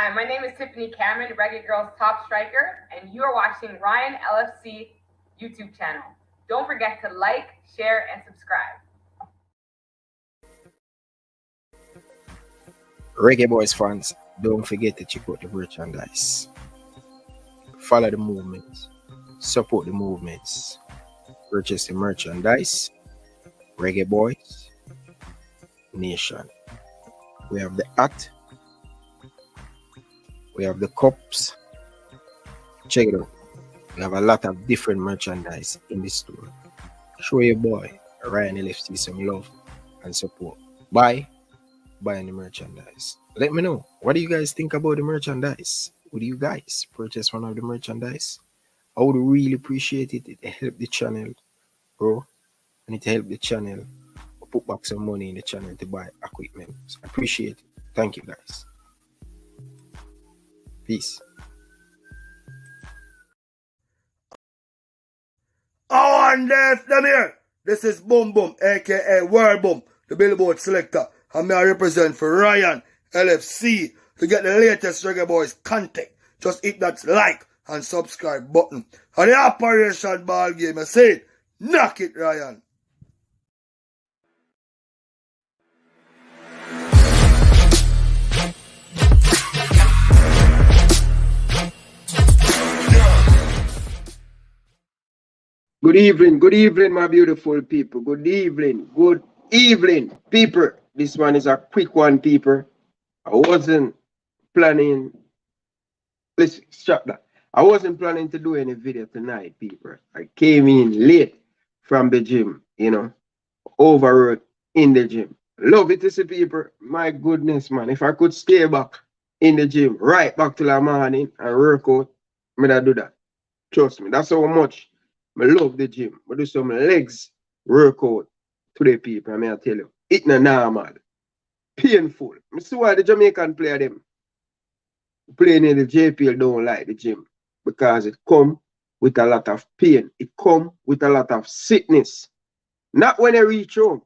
Hi, my name is Tiffany Cameron, Reggae Girls top striker, and you are watching Ryan LFC YouTube channel. Don't forget to like, share, and subscribe. Reggae Boyz fans, don't forget to check out the merchandise. Follow the movements, support the movements, purchase the merchandise. Reggae Boyz Nation. We have the hat, we have the cups. Check it out. We have a lot of different merchandise in the store. Show your boy Ryan LFC some love and support. Buying the merchandise. Let me know, what do you guys think about the merchandise? Would you guys purchase one of the merchandise? I would really appreciate it. It help the channel grow, and it help the channel put back some money in the channel to buy equipment. So I appreciate it. Thank you guys. Peace. Oh, and there's them here. This is Boom Boom, aka World Boom, the Billboard selector. And me I represent for Ryan LFC. To get the latest Reggae Boyz content, just hit that like and subscribe button. And the Operation Ball Game, I say it, knock it, Ryan. Good evening, my beautiful people. Good evening, people. This one is a quick one, people. I wasn't planning. Listen, stop that. I wasn't planning to do any video tonight, people. I came in late from the gym, overworked in the gym. Love it to see people. My goodness, man. If I could stay back in the gym, right back till the morning and work out, I'd do that. Trust me, that's how much I love the gym. I do some legs workout today, people. I mean, I tell you, it's not normal. Painful. I see why the Jamaican player them playing in the JPL don't like the gym, because it come with a lot of pain. It come with a lot of sickness. Not when you reach home,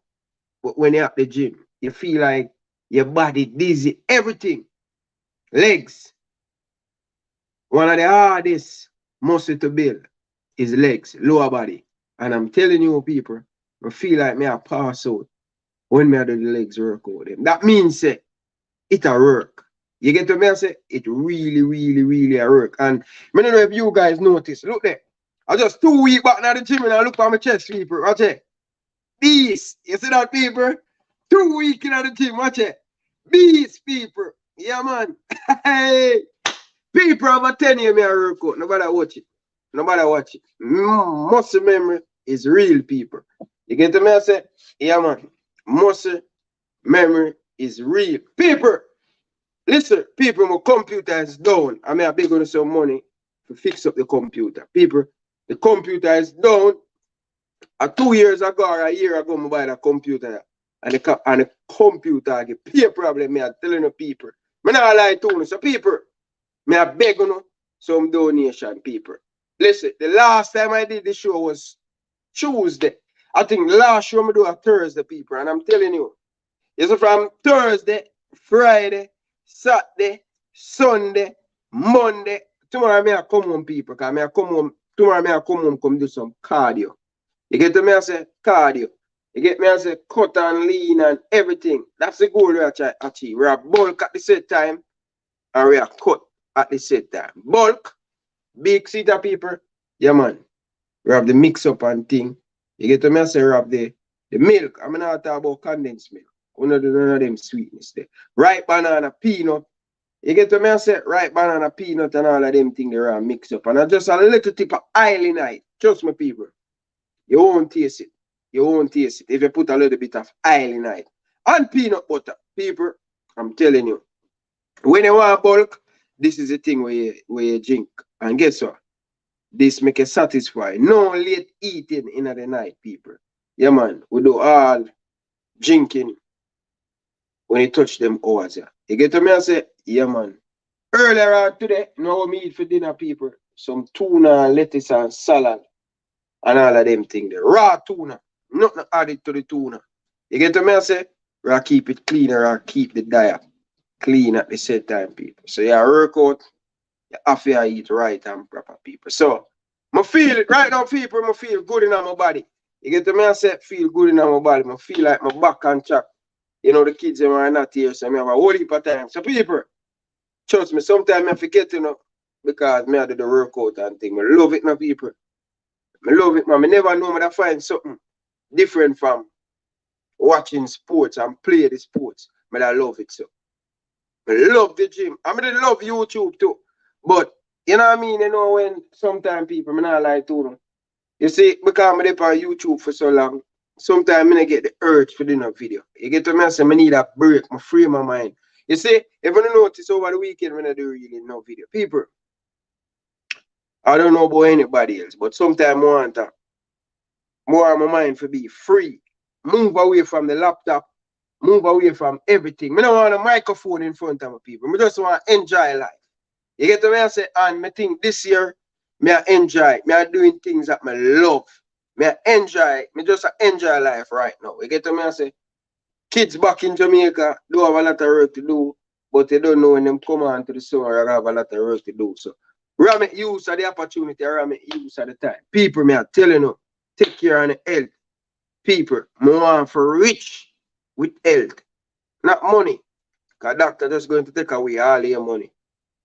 but when you're at the gym. You feel like your body dizzy, everything. Legs. One of the hardest muscle to build is legs, lower body. And I'm telling you, people, I feel like me I pass out when me I do the legs workout. That means it a work. You get to me I say it really a work. And I don't know if you guys notice. Look there. I just 2 weeks back now the gym and I look at my chest, people. Watch it. These, you see that, people? 2 weeks in the gym, watch it. These people. Yeah, man. Hey. People have a 10 year me I work out. Nobody watch it. Nobody watch it. Muscle memory is real, people. You get to me I say, yeah, man. Muscle memory is real. People, listen, people, my computer is down. I mean, I beg on some money to fix up the computer. People, the computer is down. 2 years ago or a year ago, I buy the computer. And the computer get pay problem. I'm telling the people. I'm not lie to you. So people, I beg on some donation, people. Listen, the last time I did the show was Tuesday. I think last show I do a Thursday, people. And I'm telling you, it's from Thursday, Friday, Saturday, Sunday, Monday. Tomorrow I come home, people. Because tomorrow I come home, come do some cardio. You get to me, I say cardio. You get me, I say cut and lean and everything. That's the goal we are trying to achieve. We are bulk at the same time and we are cut at the same time. Bulk, big seater, people. Yeah, man. We have the mix up and thing. You get to me, I say we have the milk. I'm not talking about condensed milk. We don't do none of them sweetness there. Ripe banana, peanut. You get to me, I say ripe banana, peanut and all of them things there are mixed up. And I just a little tip of oil in it. Trust me, people. You won't taste it. You won't taste it if you put a little bit of oil in it. And peanut butter. People, I'm telling you. When you want bulk, this is the thing where you drink. And guess what? This make you satisfied. No late eating in the night, people. Yeah, man. We do all drinking when you touch them hours. Yeah. You get to me and say, yeah, man. Earlier on today, you know what we eat for dinner, people? Some tuna, lettuce, and salad. And all of them things there. Raw tuna. Nothing added to the tuna. You get to me and say, or keep it clean or keep the diet clean at the same time, people. So you work out, you have to eat right and proper, people. So I feel it right now, people. I feel good in my body. You get to me, I say feel good in my body. I feel like my back and track. You know, the kids are not here, so I have a whole heap of time. So people, trust me, sometimes I forget, you know, because I do the workout and thing. I love it now, people. I love it, man. I never know I find something different from watching sports and play the sports. But I love it, so. I love the gym. I mean, I love YouTube too. But, you know what I mean? You know, when sometimes people, I not like to them. You see, because I'm on YouTube for so long, sometimes I get the urge for doing a video. You get to me, I say, I need a break, I free my mind. You see, if you notice over the weekend when I do really no video, people, I don't know about anybody else, but sometimes I want more of my mind to be free. Move away from the laptop, move away from everything. I don't want a microphone in front of my people. I just want to enjoy life. You get to me, I say, and I think this year, I enjoy. I doing things that I love. I enjoy. I just enjoy life right now. You get to me, I say, kids back in Jamaica do have a lot of work to do, but they don't know when them come on to the summer, I have a lot of work to do. So, I make use of the opportunity, I make use of the time. People, I telling you, take care of the health. People, I want for rich with health, not money. Because doctor just going to take away all your money.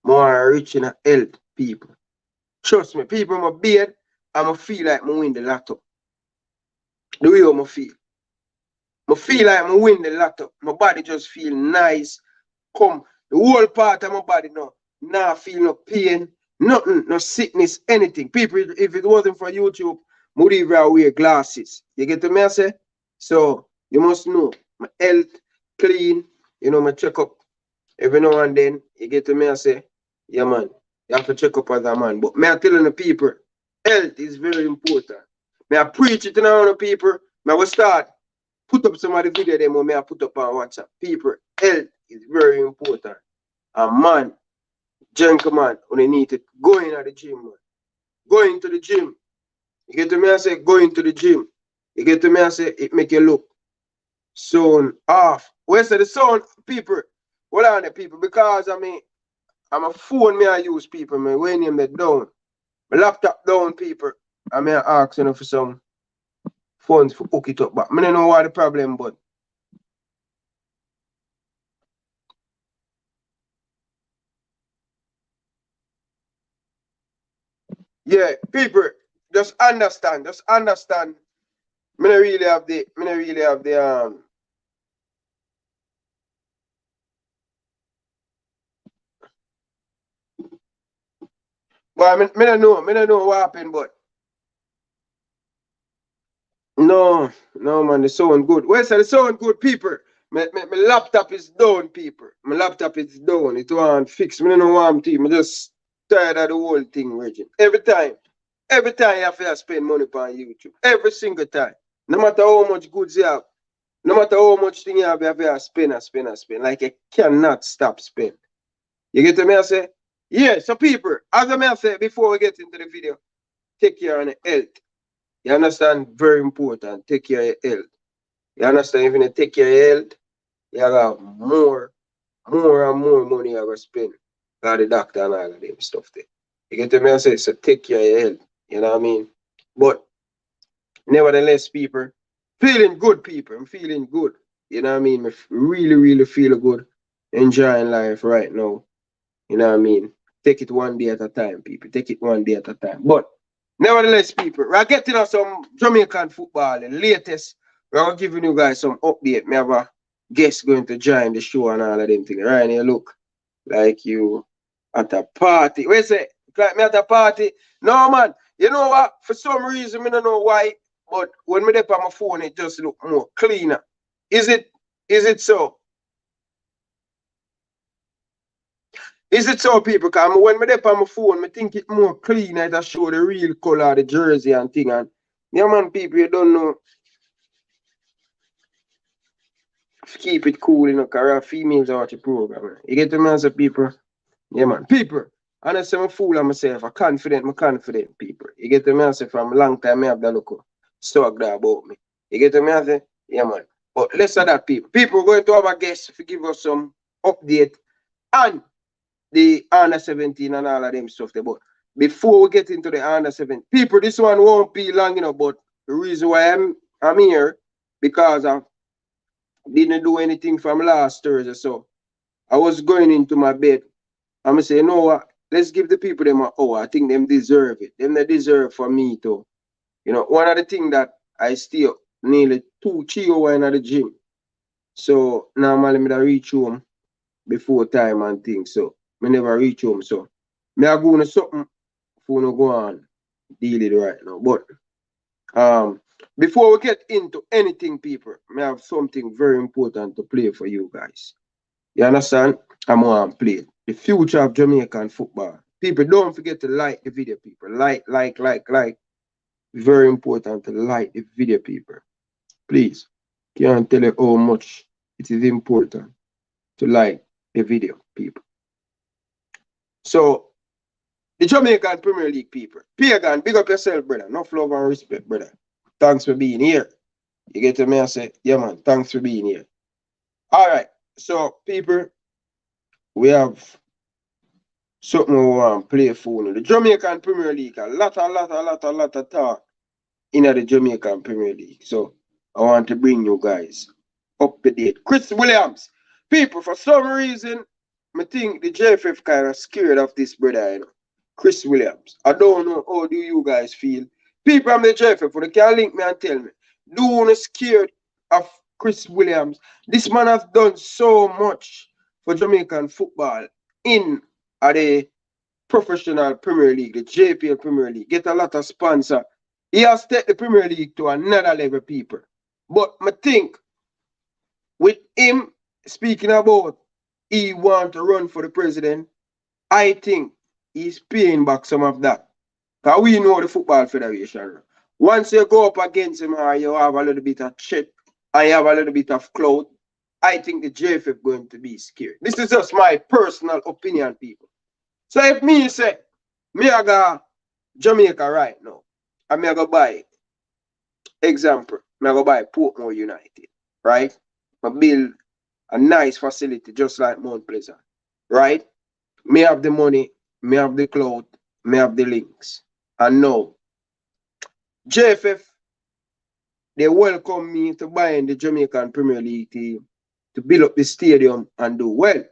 More rich in health, people. Trust me, people, I'm a beard, I'm feel like I win the lotto. The way I feel. I feel like I win the lotto. My body just feel nice. Come, the whole part of my body now feel no pain, nothing, no sickness, anything. People, if it wasn't for YouTube, I would even wear glasses. You get the message? So, you must know, my health, clean, you know, my checkup. Every now and then, you get the message? Yeah, man. You have to check up as a man. But me I telling the people, health is very important. Me I preach it to the people. Me I will start put up some of the video them me I put up on WhatsApp. People, health is very important. And man, gentleman, when you need to go in at the gym, man. Go into the gym. You get to me I say go into the gym. You get to me I say it make you look sound off. Where's the sound, people? Hold on the people, because I mean I'm a phone me I use, people, me when him down. My laptop down, people. I may ask for some funds for hook it up, but I don't know what the problem, but yeah, people, just understand. Me don't really have the well, me don't know what happened, but no, man, the sound good. Where's the sound good, people? My laptop is down, people. My laptop is down. It won't fix. Me don't know what I'm doing. I just tired of the whole thing, Reggie. Every time you have to spend money on YouTube. Every single time. No matter how much goods you have, no matter how much thing you have to spend. Like you cannot stop spend. You get to me I say? Yeah, so people, as I say before we get into the video, take care of the health. You understand? Very important. Take care of your health. You understand? If you take care of your health, you have more and more money you have to spend. Got the doctor and all of them stuff there. You get to me I say? So take care of your health. You know what I mean? But nevertheless, people, feeling good, people. I'm feeling good. You know what I mean? I really feel good. Enjoying life right now. You know what I mean? Take it one day at a time, people. Take it one day at a time. But nevertheless, people, we're getting us some Jamaican football. The latest, we're giving you guys some update. Me have a guest going to join the show and all of them things. Right here, look like you at a party. Wait a say, like me at a party. No, man. You know what? For some reason, I don't know why, but when me dip on my phone, it just look more cleaner. Is it so? Is it so, people? Because when I dip on my phone, I think it more cleaner. It show the real color of the jersey and thing. And yeah, man, people, you don't know. Keep it cool, you know, because females are watch the program. Man. You get to me as a people? Yeah, man. People, and I say I'm fool on myself. I'm confident, people. You get to me as from a long time, I have that look swag there about me. You get to me as yeah, man. But less of that, people. People, we're going to have a guest to give us some update and the under 17 and all of them stuff there. But before we get into the under 17, people, this one won't be long enough, but the reason why I'm here, because I didn't do anything from last Thursday. So I was going into my bed. I'm going to say, you know what? Let's give the people them an hour. I think them deserve it. Them they deserve for me to. You know, one of the things that I stay up nearly 2-3 hours in the gym. So normally I reach home before time and things. So I never reach home. So me I go to something for no go on deal it right now. But before we get into anything, people, I have something very important to play for you guys. You understand? I'm going to play the future of Jamaican football. People, don't forget to like the video, people. Like. Very important to like the video, people. Please. Can't tell you how much it is important to like the video, people. So, the Jamaican Premier League, people. Pagan, big up yourself, brother. Enough love and respect, brother. Thanks for being here. You get to me and say, yeah, man, thanks for being here. All right. So, people, we have something we want to play for you. The Jamaican Premier League, a lot of talk in the Jamaican Premier League. So, I want to bring you guys up to date. Chris Williams. People, for some reason, I think the JFF kind of scared of this brother, you know. Chris Williams. I don't know how do you guys feel. People from the JFF, they can link me and tell me. Do you want to scared of Chris Williams? This man has done so much for Jamaican football in the professional Premier League, the JPL Premier League. Get a lot of sponsor. He has taken the Premier League to another level, people. But I think with him speaking about he want to run for the president, I think he's paying back some of that. Because we know the Football Federation. Once you go up against him or you have a little bit of shit and you have a little bit of clout, I think the JFF going to be scared. This is just my personal opinion, people. So if me say, me I go Jamaica right now, and me I go buy, example, me I go buy Portmore United, right? I build a nice facility just like Mount Pleasant, right? Me have the money, me have the clout, me have the links. And now, JFF, they welcome me to buy in the Jamaican Premier League team to build up the stadium and do well.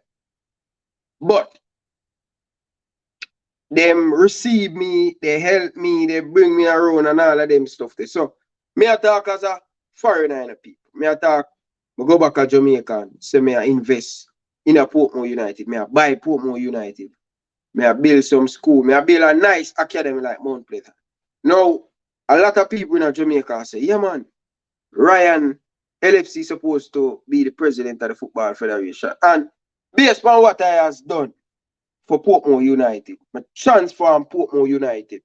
But them receive me, they help me, they bring me around and all of them stuff there. So, me I talk as a foreigner in the people. Me I talk, I go back to Jamaica and say me I invest in a Portmore United. Me I buy Portmore United. Me I build some school. Me I build a nice academy like Mount Pleasant. Now, a lot of people in Jamaica say, yeah man, Ryan LFC supposed to be the president of the Football Federation. And based on what I has done for Portmore United, my transform Portmore United,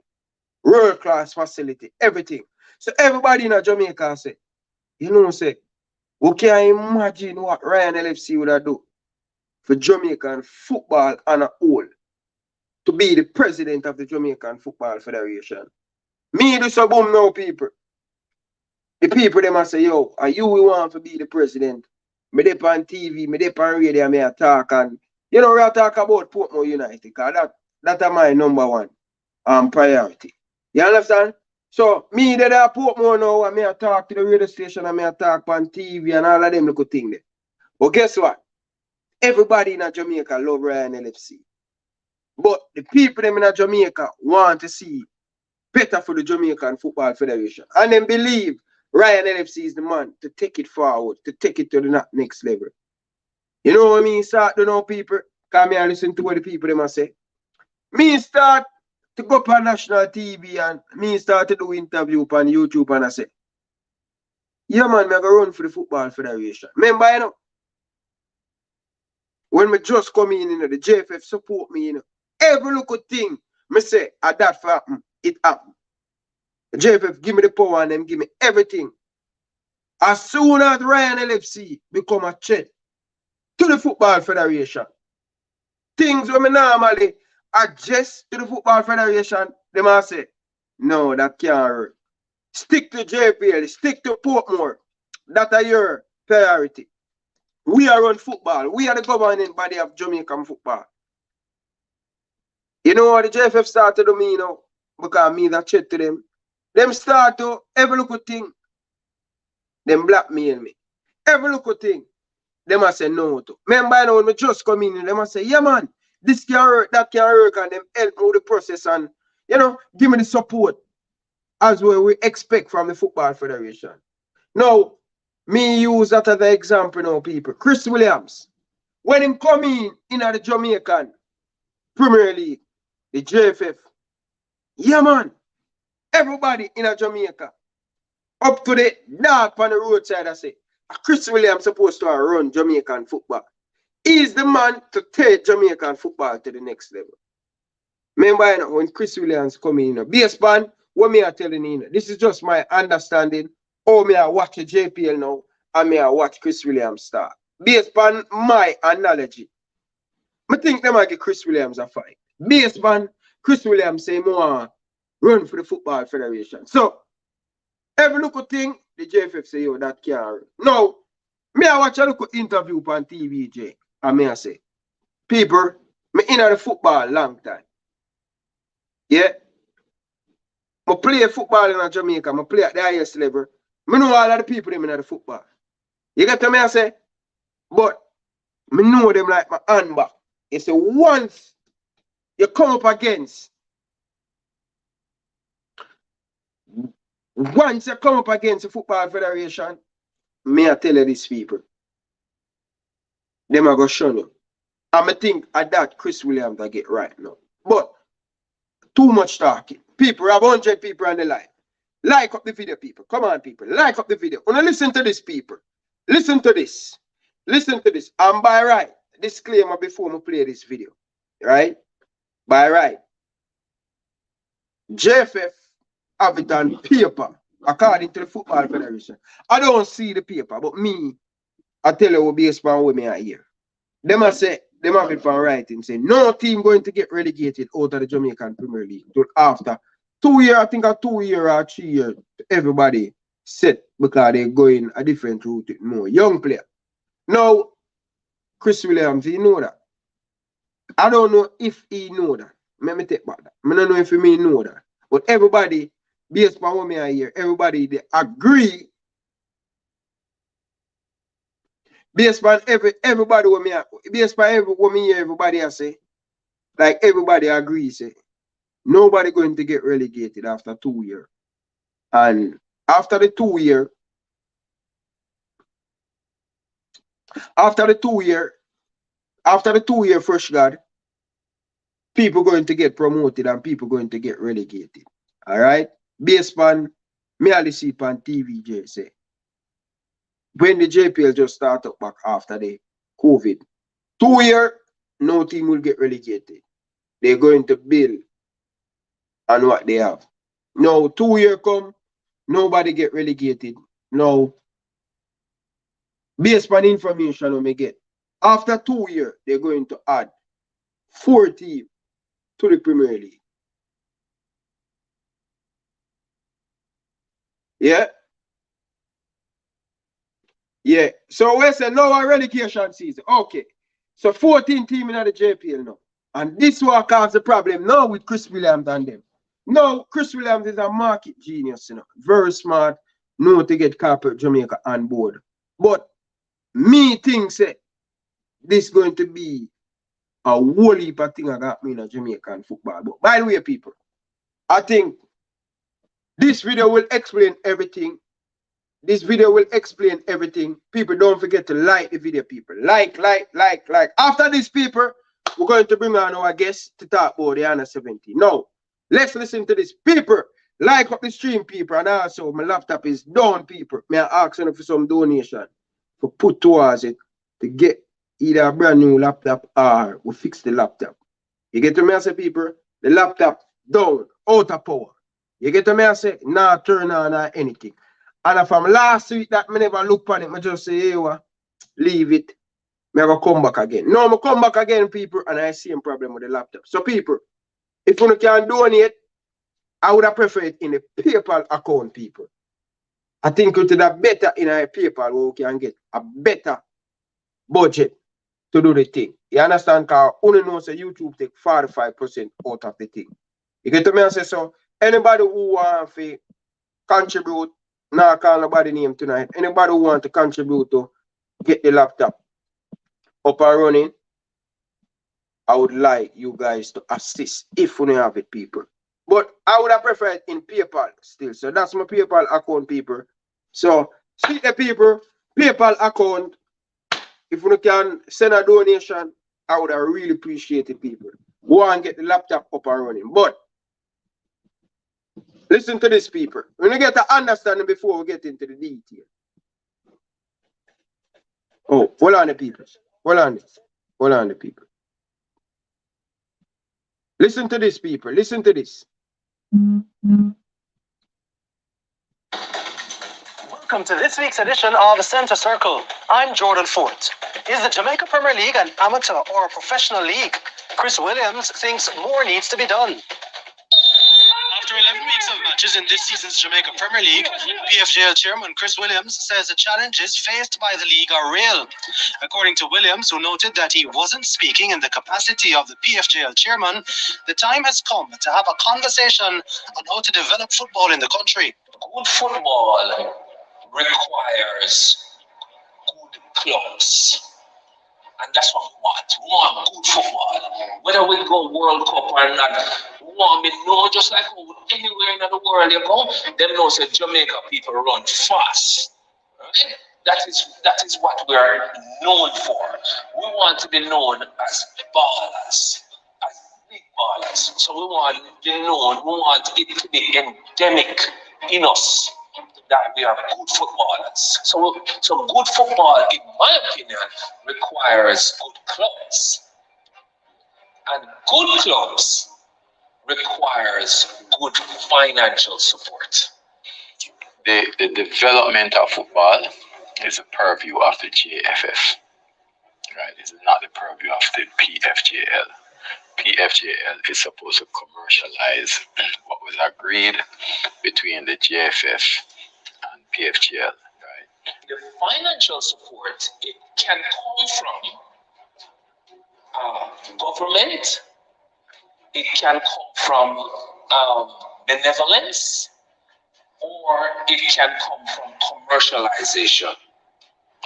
world-class facility, everything. So everybody in Jamaica say, you know, say, we can imagine what Ryan LFC would have do for Jamaican football on a whole to be the president of the Jamaican Football Federation. Me do so boom now, people. The people them say, yo, are you we want to be the president? Me dey on TV, me dey on radio, me a talk and you know we are talk about Portmore United because that are my number one priority. You understand? So me that are Portmore now and me a talk to the radio station and me a talk on TV and all of them little thing there. But guess what? Everybody in Jamaica love Ryan LFC. But the people them in Jamaica want to see better for the Jamaican Football Federation. And then believe Ryan LFC is the man to take it forward, to take it to the next level. You know what I mean? Start to know people. Come here and listen to what the people them say. Me start to go on national TV and me start to do interview on YouTube and I say, yeah man, me go run for the Football Federation. Remember, you know, when me just come in, you know, the JFF support me, you know, every little thing, me say, at that for happen, it happen. The JFF give me the power and them give me everything. As soon as Ryan LFC become a threat to the Football Federation, things when me normally adjust to the Football Federation, they must say, no, that can't work. Stick to JPL, stick to Portmore. That are your priority. We are on football. We are the governing body of Jamaican football. You know what the JFF started to me, you know, because me that chat to them. Them start to every little thing, them blackmail me. Every little thing, them I say no to. Remember, you know, when me just come in, them I say, yeah man, this can work, that can work, and them help me with the process and, you know, give me the support as well we expect from the Football Federation. Now, me use that as an example now, people. Chris Williams, when him come in the Jamaican Premier League, the JFF, yeah man, everybody in Jamaica, up to the dark on the roadside, I say, Chris Williams supposed to run Jamaican football. He's the man to take Jamaican football to the next level. Remember, you know, when Chris Williams come in, you know, base band, what me are telling you, this is just my understanding. Oh, me I watch the JPL now, and me I watch Chris Williams start. Based on my analogy, I think they might give Chris Williams a fight. Based on Chris Williams say more run for the Football Federation. So, every little thing, the JFF say, yo, that can't run. Now, me I watch a little interview on TVJ, and me I say, people, me in the football long time. Yeah. I play football in Jamaica, I play at the highest level. I know all of the people in the football. You get to me I say? But I know them like my hand back. You say once you come up against the Football Federation, me I tell you these people. Them are going to show you. And I think at that Chris Williams I get right now. But too much talking. People, have 100 people on the line. Like up the video, people. Come on, people. Like up the video. Wanna listen to this, people. Listen to this. Listen to this. And by right, disclaimer before I play this video. Right? By right. JFF have it on paper according to the Football Federation. I don't see the paper, but me, I tell you what based on what me I hear. Them I say, them have it for writing, say no team going to get relegated out of the Jamaican Premier League till after 2 years, I think a 2 year or 3 years, everybody set because they're going a different route with more young player. Now, Chris Williams, he know that. I don't know if he know that. Let me take back that. I don't know if he may know that. But everybody, based on what I hear, everybody they agree. Based on everybody what me based on what me hear everybody I say, like everybody agrees, say nobody going to get relegated after 2 years. And after the 2 year, after the 2 year first guard, people going to get promoted and people going to get relegated. Alright? Based on me only see it on TVJ say. When the JPL just start up back after the COVID. 2 year, no team will get relegated. They're going to build on what they have. Now 2 year come, nobody get relegated. Now, based on information we may get, after 2 years, they're going to add 4 teams to the Premier League. Yeah? Yeah. So we say now a relegation season. Okay. So 14 teams in the JPL now. And this will cause the problem now with Chris Williams and them. Now, Chris Williams is a market genius, you know. Very smart, know to get corporate Jamaica on board. But me think say this going to be a whole heap of thing I got me in a Jamaican football. But by the way, people, I think this video will explain everything. This video will explain everything. People, don't forget to like the video, people. Like. After this, people, we're going to bring on our guest to talk about the under 17. Now, let's listen to this. People, like up the stream, people. And also, my laptop is down, people. May I ask you for some donation for put towards it to get either a brand new laptop or we fix the laptop. You get to me, I say, people? The laptop down, out of power. You get to me, I say? Not turn on or anything. And from last week that I never look on it, I just say, hey, leave it. I go come back again. No, I come back again, people, and I see a problem with the laptop. So, people, if you can donate, I would have preferred it in a PayPal account, people. I think it would have better in a PayPal where we can get a better budget to do the thing. You understand? Because only knows that YouTube take 45% out of the thing. You get to me and say so. Anybody who want to contribute, now call nobody name tonight. Anybody who want to contribute to get the laptop up and running, I would like you guys to assist if we don't have it, people. But I would have preferred in PayPal still. So that's my PayPal account, people. So see the people, PayPal account. If you can send a donation, I would have really appreciate it, people. Go and get the laptop up and running. But listen to this, people. When you get to understanding before we get into the detail. Oh, hold on the people. Hold on this. Hold on the people. Listen to this, people. Listen to this. Welcome to this week's edition of the Centre Circle. I'm Jordan Fort. Is the Jamaica Premier League an amateur or a professional league? Chris Williams thinks more needs to be done. After 11 weeks of matches in this season's Jamaica Premier League, PFJL chairman Chris Williams says the challenges faced by the league are real. According to Williams, who noted that he wasn't speaking in the capacity of the PFJL chairman, the time has come to have a conversation on how to develop football in the country. Good football requires good clubs. And that's what we want. We want good football. Whether we go World Cup or not, we want to know just like anywhere in the world you go, them know say Jamaica people run fast. Right? That is what we are known for. We want to be known as ballers, as big ballers. So we want to be known, we want it to be endemic in us that we are good footballers. So good football, in my opinion, requires good clubs. And good clubs requires good financial support. The development of football is a purview of the JFF. Right? It's not the purview of the PFJL. PFJL is supposed to commercialize what was agreed between the JFF and PFJL. Right? The financial support, it can come from government, it can come from benevolence, or it can come from commercialization.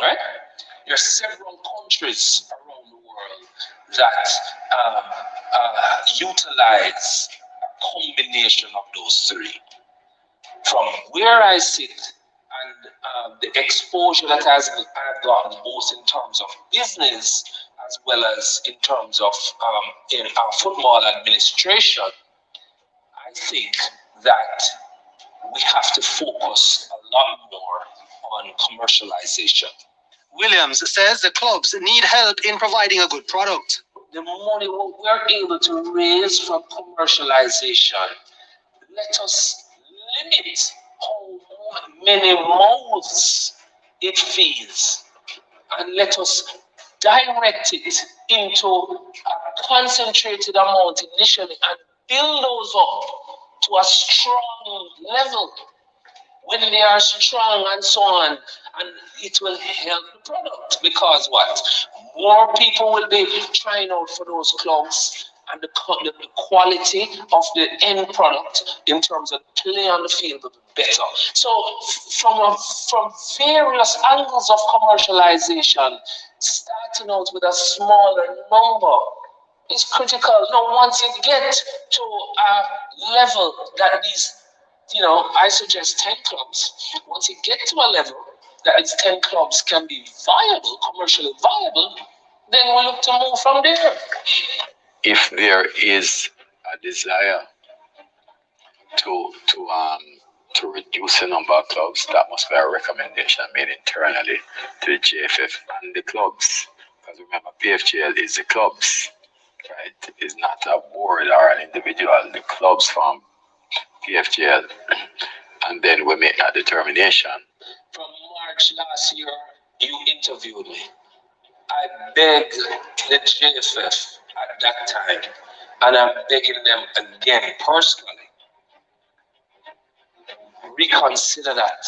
Right? There are several countries around the world that utilize a combination of those three. From where I sit and the exposure that I've gotten both in terms of business as well as in terms of in our football administration, I think that we have to focus a lot more on commercialization. Williams says the clubs need help in providing a good product. The money we're able to raise from commercialization, let us limit how many mouths it feeds, and let us direct it into a concentrated amount initially and build those up to a strong level. When they are strong and so on, and it will help the product, because what? More people will be trying out for those clubs, and the quality of the end product in terms of play on the field will be better. So from various angles of commercialization, starting out with a smaller number is critical. Now, once you get to a level that is, I suggest 10 clubs. Once you get to a level that is 10 clubs can be viable, commercially viable, then we look to move from there. If there is a desire to reduce the number of clubs, that must be a recommendation made internally to the JFF and the clubs. Because remember, PFJL is the clubs, right? It's not a board or an individual. The clubs from PFJL, and then we make that determination. From March last year, you interviewed me. I begged the JFF at that time, and I'm begging them again personally, reconsider that.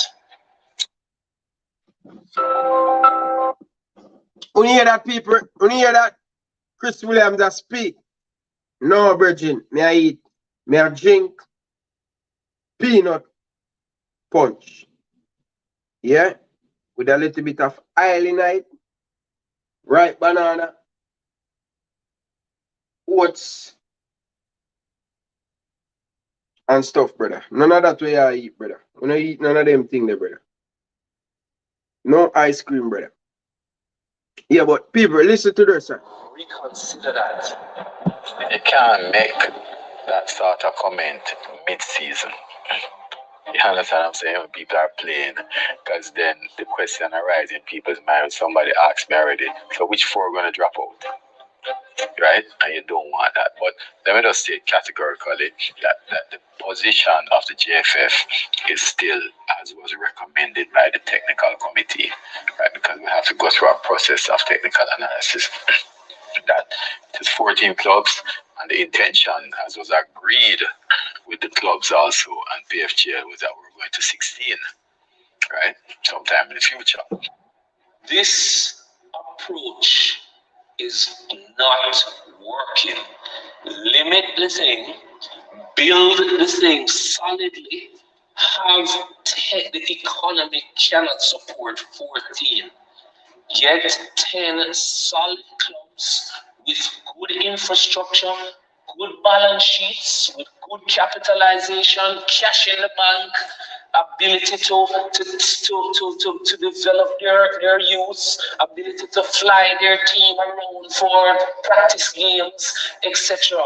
When you hear that, people, when you hear that, Chris Williams that speak. No, virgin, may I eat, may I drink peanut punch. Yeah? With a little bit of oil in it, ripe banana, oats, and stuff, brother. None of that way I eat, brother. We don't eat none of them things there, brother. No ice cream, brother. Yeah, but people, listen to this, sir. Reconsider that. You can't make that sort of comment mid-season. You understand what I'm saying? When people are playing, because then the question arises in people's mind when somebody asks me already, so which four are going to drop out? Right? And you don't want that. But let me just say categorically that the position of the JFF is still as was recommended by the technical committee, right? Because we have to go through a process of technical analysis. That it is 14 clubs, and the intention, as was agreed with the clubs also, and PFGL, was that we're going to 16, right? Sometime in the future. This approach is not working. Limit the thing, build the thing solidly, have the economy cannot support 14. Get 10 solid clubs with good infrastructure, good balance sheets, with good capitalization, cash in the bank, ability to develop their youth, ability to fly their team around for practice games, etc.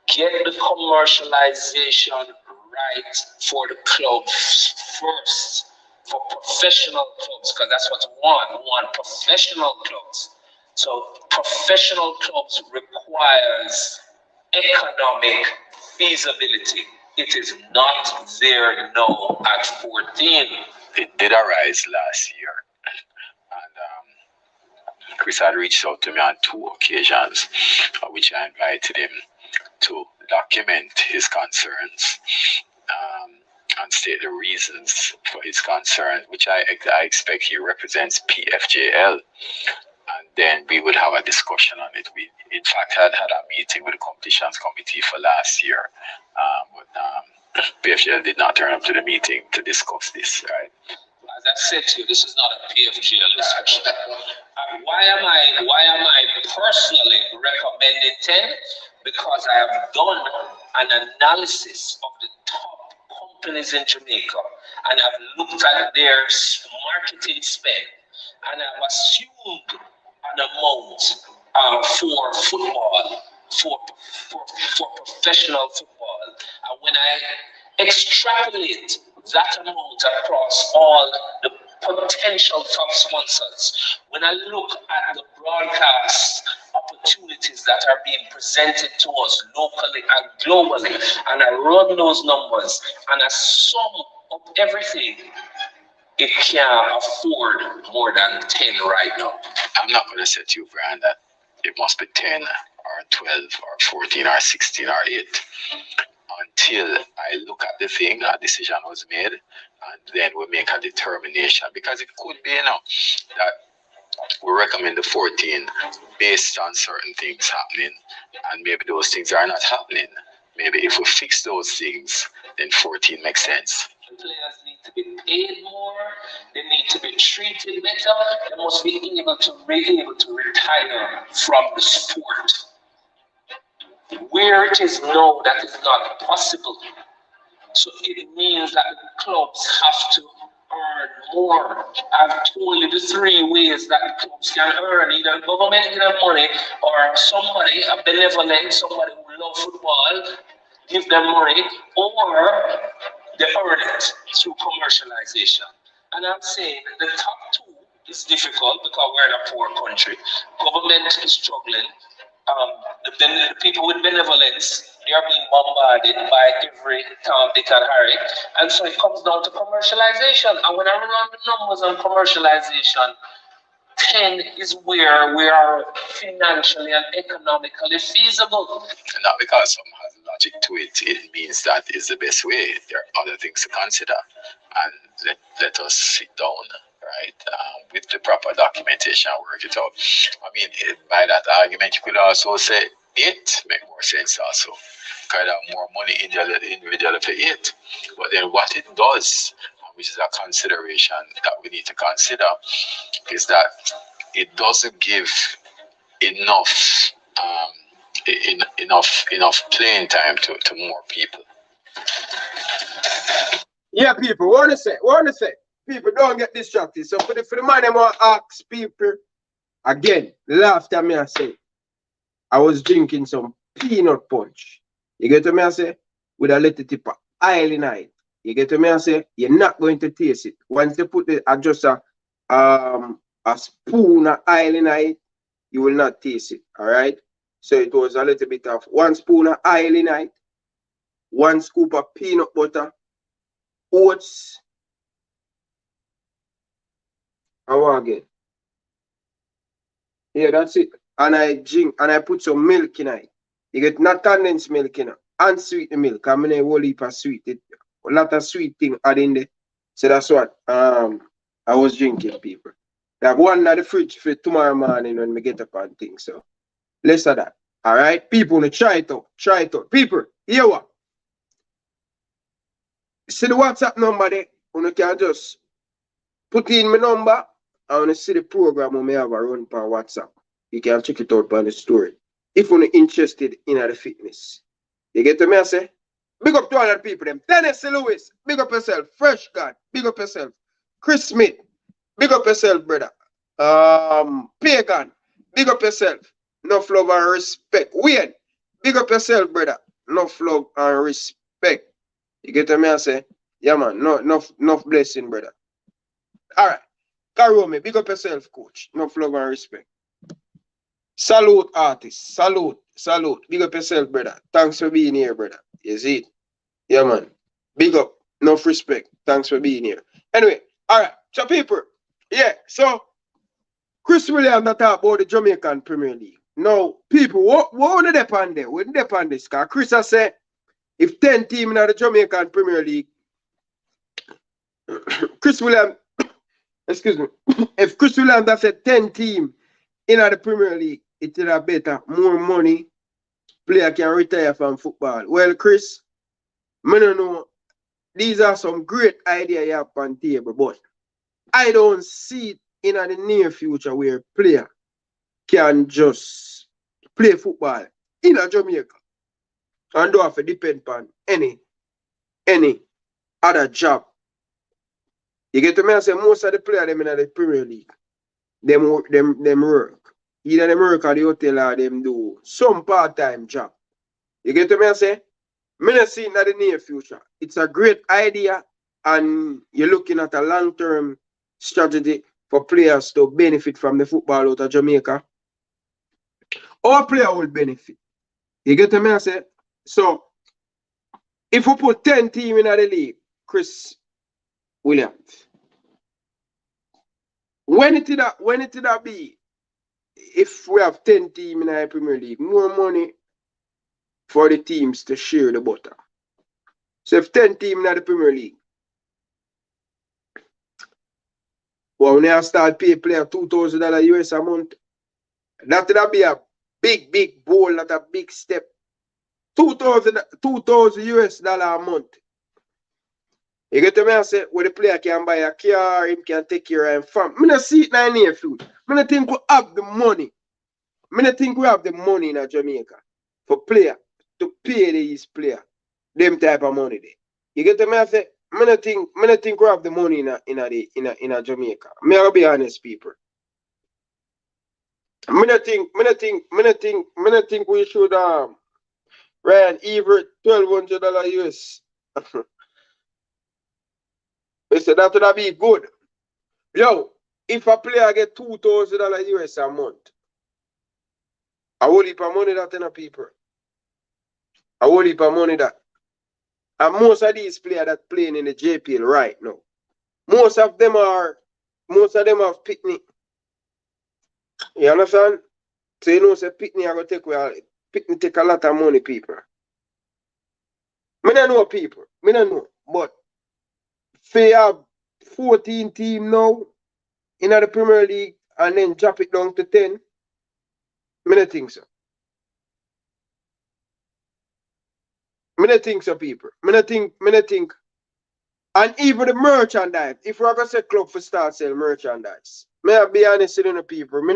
Get the commercialization right for the clubs first, for professional clubs, because that's what we want. We want professional clubs. So professional clubs requires economic feasibility. It is not there now at 14. It did arise last year, and Chris had reached out to me on 2 occasions, which I invited him to document his concerns and state the reasons for his concerns, which I expect he represents PFJL. And then we would have a discussion on it. We, in fact, had a meeting with the competitions committee for last year, but PFGL did not turn up to the meeting to discuss this, right? As I said to you, this is not a PFGL discussion. Why am I personally recommending 10? Because I have done an analysis of the top companies in Jamaica, and I've looked at their marketing spend, and I've assumed an amount for football, for professional football. And when I extrapolate that amount across all the potential top sponsors, when I look at the broadcast opportunities that are being presented to us locally and globally, and I run those numbers and I sum up everything, it can't afford more than 10 right now. I'm not going to set you, Brian, that it must be 10 or 12 or 14 or 16 or 8 until I look at the thing, a decision was made, and then we make a determination. Because it could be, that we recommend the 14 based on certain things happening, and maybe those things are not happening. Maybe if we fix those things, then 14 makes sense. Players need to be paid more, they need to be treated better, they must be able to retire from the sport. Where it is now, that is not possible. So it means that the clubs have to earn more. I've told you the 3 ways that the clubs can earn: either government give them money, or somebody, a benevolent, somebody who loves football, give them money, or they earn it through commercialization. And I'm saying the top 2 is difficult because we're in a poor country. Government is struggling. The people with benevolence, they are being bombarded by every Tom, Dick, and Harry. And so it comes down to commercialization. And when I run the numbers on commercialization, 10 is where we are financially and economically feasible. And not because some has logic to it, it means that is the best way. There are other things to consider. And let us sit down right? With the proper documentation, work it out. I mean, by that argument, you could also say it make more sense also. Kind of more money individually for it. But then what it does, which is a consideration that we need to consider, is that it doesn't give enough enough playing time to more people. Yeah, people, what to say? People don't get distracted. So for the man, I want to ask people again. Last time I say, I was drinking some peanut punch. You get to me, I say, with a little tip of oil in it. You get to me, I say, you're not going to taste it. Once you put just a spoon of oil in it, you will not taste it. All right. So it was a little bit of 1 spoon of oil in it, 1 scoop of peanut butter, oats. How again? Yeah, that's it. And I drink and I put some milk in it. You get not condensed milk in it, and sweet milk. I mean a whole heap of sweet. A lot of sweet thing added in there. So that's what I was drinking, people. That one at the fridge for tomorrow morning when we get up and things. So less of that. Alright, people, try it out. Try it out. People, here what? See the WhatsApp number there. You can just put in my number. I want to see the program we may have a run on WhatsApp. You can check it out on the story. If you're interested in the fitness. You get to me, I say? Big up to all the people. Them. Dennis Lewis, big up yourself. Fresh God, big up yourself. Chris Smith, big up yourself, brother. Pagan, big up yourself. Enough love and respect. Wayne, big up yourself, brother. Enough love and respect. You get to me, I say? Yeah, man. Enough blessing, brother. All right. Karome, big up yourself, coach. Enough love and respect. Salute, artist. Salute. Big up yourself, brother. Thanks for being here, brother. You see it? Yeah, man. Big up. Enough respect. Thanks for being here. Anyway, all right. So, people, yeah. So, Chris Williams that talk about the Jamaican Premier League. Now, people, what would they depend there? What depend this? Because Chris has said, if 10 teams in the Jamaican Premier League, Chris Williams, excuse me, if Chris Williams has said 10 teams in the Premier League, it will have better, more money, player can retire from football. Well, Chris, I don't know, these are some great ideas you have on the table, but I don't see it in the near future where player can just play football in Jamaica and don't have to depend on any other job. You get to me and say most of the players them in the Premier League, them work. Either them work at the hotel or them do some part-time job. You get to me and say, me not see it in the near future. It's a great idea and you're looking at a long-term strategy for players to benefit from the football out of Jamaica. Our player will benefit. You get to me and say, so if we put 10 teams in the league, Chris Williams, when it be, if we have 10 teams in the Premier League, more money for the teams to share the butter. So if 10 teams in the Premier League, well, when I start pay player $2,000 US a month, that would be a big ball, not a big step. $2,000 US a month. You get to me and say, well, the player can buy a car, him can take care of him family. I don't see it in the near future. I don't think we have the money. I don't think we have the money in Jamaica for player to pay these players them type of money there. You get to me and say, I don't think we have the money in Jamaica. I'll be honest, people. I don't think we should Ryan Everett $1,200 US. They said that would be good. Yo, if a player get $2,000 US a month, I will heap of money that in a people. I will heap of money that. And most of these players that playing in the JPL right now, most of them have picnic. You understand? So you know, say picnic are gonna take a lot of money, people. I don't know people. I don't know. But if you have 14 teams now, in the Premier League and then drop it down to 10? I don't think so. I don't think so, people. I don't think. And even the merchandise, if we're going to say club for start sell merchandise, may I be honest with the people, I don't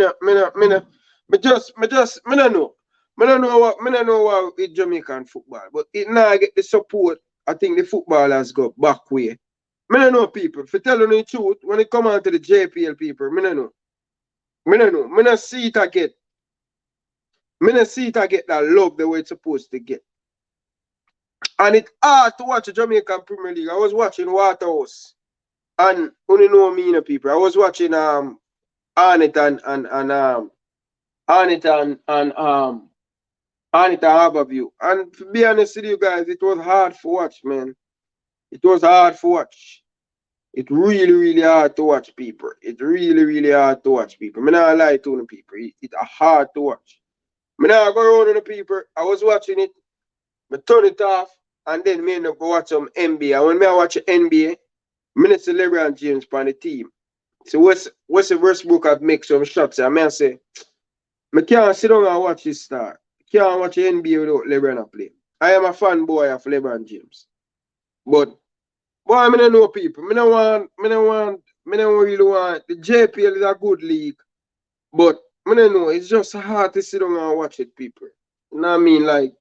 know. I don't know what with Jamaican football, but it now get the support. I think the footballers go back way. I don't know, people. For telling the truth, when it come on to the JPL people, I don't know. I don't see it again. I don't see it get that love the way it's supposed to get. And it's hard to watch the Jamaican Premier League. I was watching Waterhouse. And you know me, people. I was watching Arnett and Harborview. And to be honest with you guys, it was hard to watch, man. It was hard to watch. It really hard to watch, people. It really hard to watch, people. I'm not lie to the people. It's hard to watch. I not go around with the people. I was watching it. I turn it off. And then me end up go watch some NBA. And when I watch NBA, I see LeBron James on the team. So what's the worst book I've make some shots? I say, I can't sit down and watch this star. I can't watch the NBA without LeBron play. I am a fanboy of LeBron James. But boy, I don't know people. I don't really want. The JPL is a good league. But I don't know. It's just hard to sit down and watch it, people. You know what I mean? Like,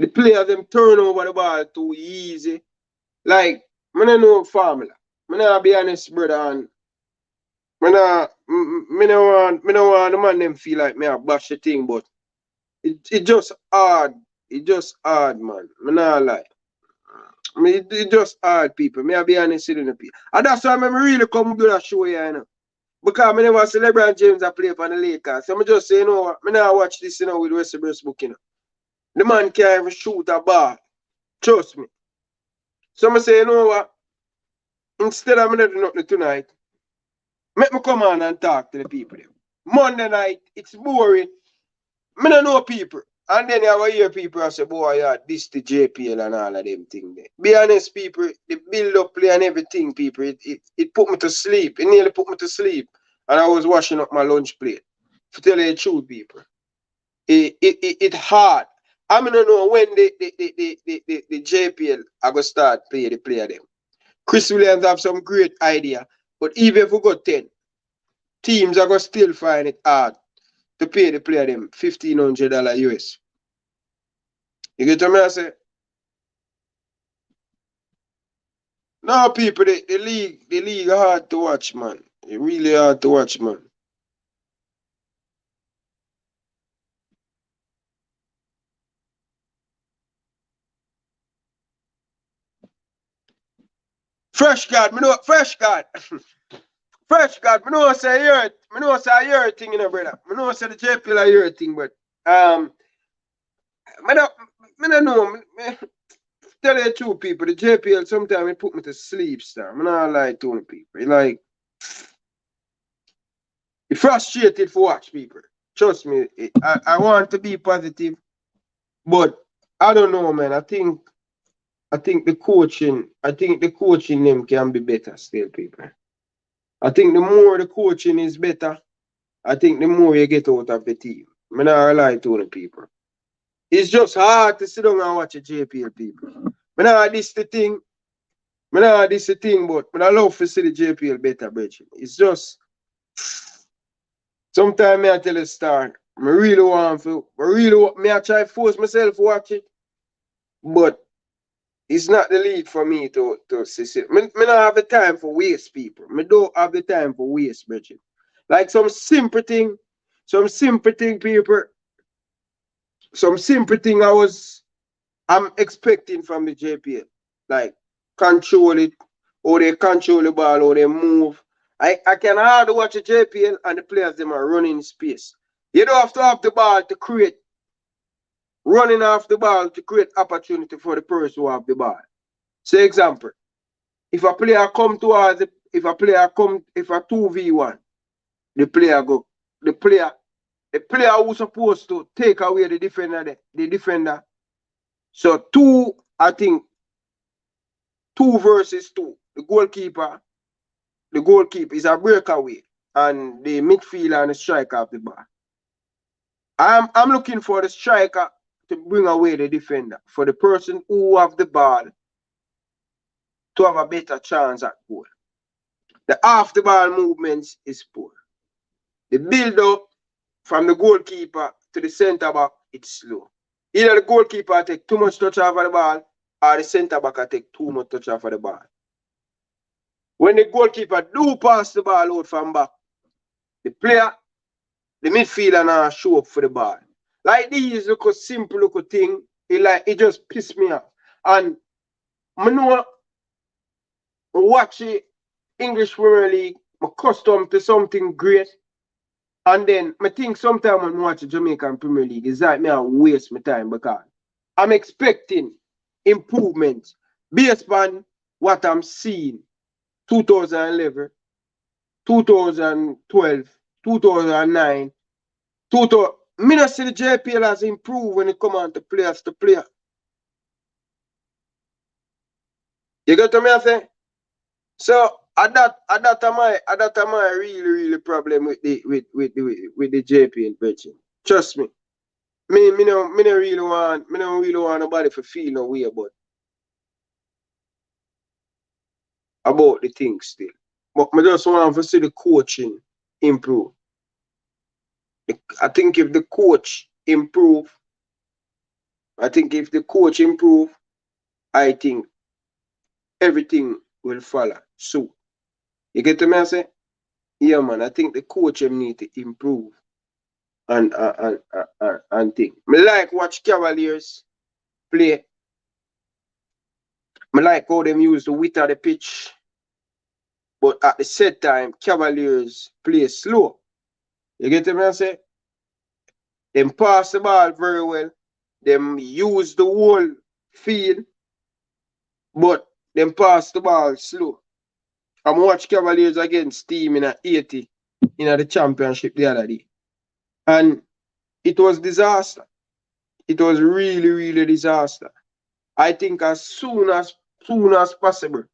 the players them turn over the ball too easy. Like, I don't know formula. I not be honest, brother, and I don't want the man them feel like me a bash the thing, but it just hard. It just hard, man. I not lie. It just hard, people. I be honest with the people. And that's why I really come do that show here, you know. Because I never see LeBron James a play for the Lakers. So I just say, you know what, I not watch this, you know, with West book, you know. The man can't even shoot a ball. Trust me. So I say, you know what? Instead of me doing nothing tonight, make me come on and talk to the people. Monday night, it's boring. I don't know people. And then you hear people and say, boy, yeah, this the JPL and all of them things there. Be honest, people, the build-up play and everything, people, it put me to sleep. It nearly put me to sleep. And I was washing up my lunch plate. To tell you the truth, people. It hard. I don't know when the JPL are going to start play the player them. Chris Williams have some great idea. But even if we got 10, teams are going to still find it hard to pay the player them $1,500 US. You get what I say? No, people, the league hard to watch, man. It really hard to watch, man. Fresh God, me know fresh God. Fresh God, me know say your thing, you know, brother. Me know say the JPL are your thing, but me don't know. Tell you the truth, people, the JPL sometimes it put me to sleep, sir. I'm not lie to the people. Like, it's frustrated for watch people. Trust me, I want to be positive, but I don't know, man. I think the coaching them can be better still, people. I think the more the coaching is better, I think the more you get out of the team. I'm not lie to the people. It's just hard to sit down and watch a JPL, people. I know this the thing, but I love to see the JPL better, brethren. It's just sometimes I tell a star, I try to force myself to watch it, but it's not the lead for me to see. I don't have the time for waste, people. I don't have the time for waste, brethren. Like some simple thing, people, I'm expecting from the JPL. Like, control it, or they control the ball, or they move. I can hardly watch a JPL and the players them are running space. You don't have to have the ball to create, running off the ball to create opportunity for the person who have the ball. Say example, if a player come towards if a 2v1, the player who's supposed to take away the defender. So I think 2 versus 2. The goalkeeper is a breakaway. and the midfielder and the striker of the ball. I'm looking for the striker to bring away the defender, for the person who have the ball to have a better chance at goal. The off the ball movements is poor. The build up from the goalkeeper to the centre back, it's slow. Either the goalkeeper take too much touch off of the ball, or the centre back take too much touch off of the ball. When the goalkeeper do pass the ball out from back, the player, the midfielder now show up for the ball. Like these little simple little thing, it just piss me off. And I know watch the English Premier League, I'm accustomed to something great. And then I think sometimes when I watch the Jamaican Premier League, it's like me I waste my time because I'm expecting improvement based on what I'm seeing 2011, 2012, 2009, 2000. Me not see the JPL has improved when it comes on to players to player. You get what I say? So at that time I really problem with the JPL benching. Trust me. Me don't really want nobody to feel no way about the things still. But I just want to see the coaching improve. I think if the coach improve, I think everything will follow. So you get what I say? Yeah, man. I think the coach need to improve and think. I like watch Cavaliers play. I like how them use the width of the pitch. But at the same time, Cavaliers play slow. You get what I say? Them pass the ball very well. Them use the whole field. But them pass the ball slow. I'm watch Cavaliers against team in a 80 in the championship the other day. And it was disaster. It was really disaster. I think as soon as possible,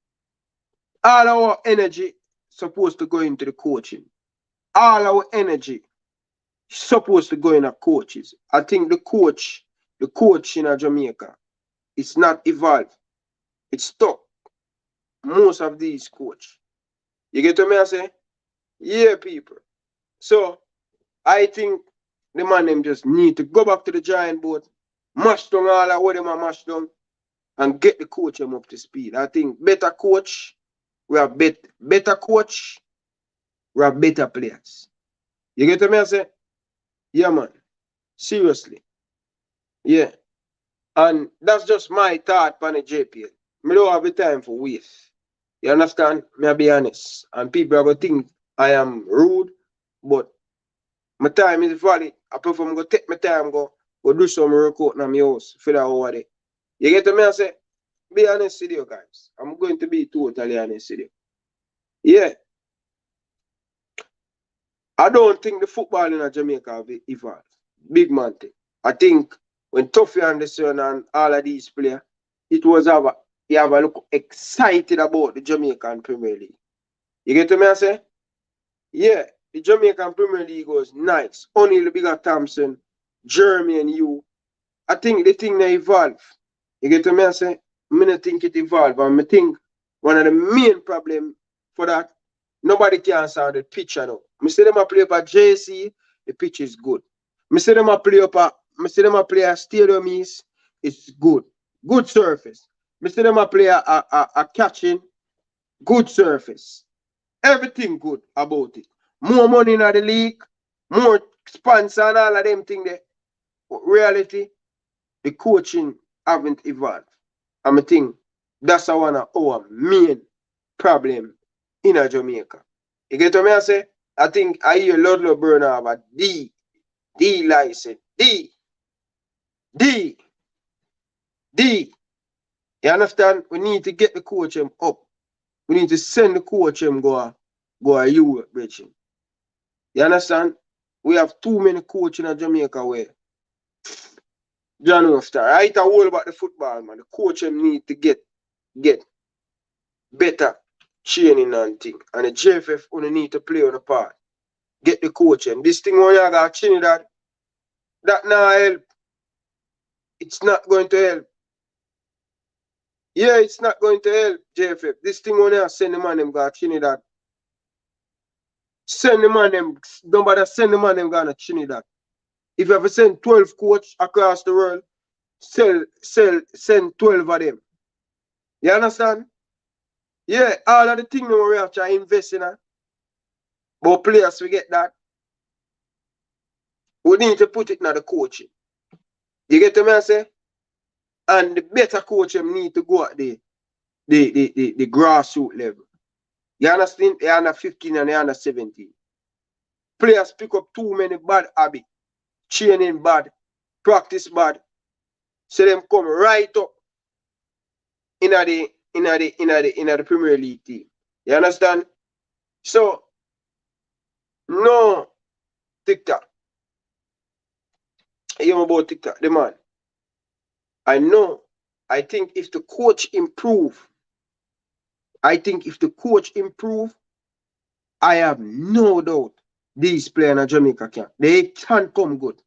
all our energy supposed to go into the coaching. All our energy supposed to go in the coaches. I think the coach in Jamaica is not evolved. It's stuck. Most of these coach. You get what I say? Yeah, people. So I think the man them just need to go back to the giant board, mash down all of what them are mash down, and get the coach them up to speed. I think better coach, we have better coach, we have better players. You get what I say? Yeah, man. Seriously. Yeah. And that's just my thought on the JPL. I don't have the time for waste. You understand? Me I be honest. And people are going to think I am rude, but my time is valid. I prefer to go take my time, go do some work out in my house for that over there. You get what I say? Be honest with you guys. I'm going to be totally honest with you. Yeah. I don't think the football in Jamaica have evolved. Big man thing. I think when Tuffy Anderson and all of these players, it was you have a look excited about the Jamaican Premier League. You get what I say? Yeah, the Jamaican Premier League was nice. Only the bigger Thompson, Jeremy and you. I think the thing they evolve. You get what I say? I don't think it evolved. And I think one of the main problems for that, nobody can sound the pitch now. I see them play up at JC, the pitch is good. I see them play at Stadium East, it's good. Good surface. I see them play a catching, good surface. Everything good about it. More money in the league, more sponsor and all of them things there. But reality, the coaching haven't evolved. And I think that's one of our main problem in Jamaica. You get what I say? I think I hear Ludlow Burner have a D license. D. You understand? We need to get the coach up. We need to send the coach go a Europe, Richard. You understand? We have too many coaches in Jamaica where John Star. I ain't all about the football, man. The coach need to get better training and thing. And the JFF only need to play on the part. get the coaching. This thing when you got Trinidad, that now help. It's not going to help. Yeah, it's not going to help, JFF. This thing when you send the man them got Trinidad. Send the man them, don't bother send the man them got to Trinidad. If you ever send 12 coach across the world, send 12 of them. You understand? Yeah, all of the things we have to invest in. But players, we get that. We need to put it in the coaching. You get to me, I say? And the better coach need to go at the grassroots level. You understand? They under 15 and they under 17. Players pick up too many bad habits. Training bad, practice bad. So them come right up in the Premier League team. You understand? So no TikTok. You know about TikTok, the man. I know. I think if the coach improve, I have no doubt these players in Jamaica can. They can come good.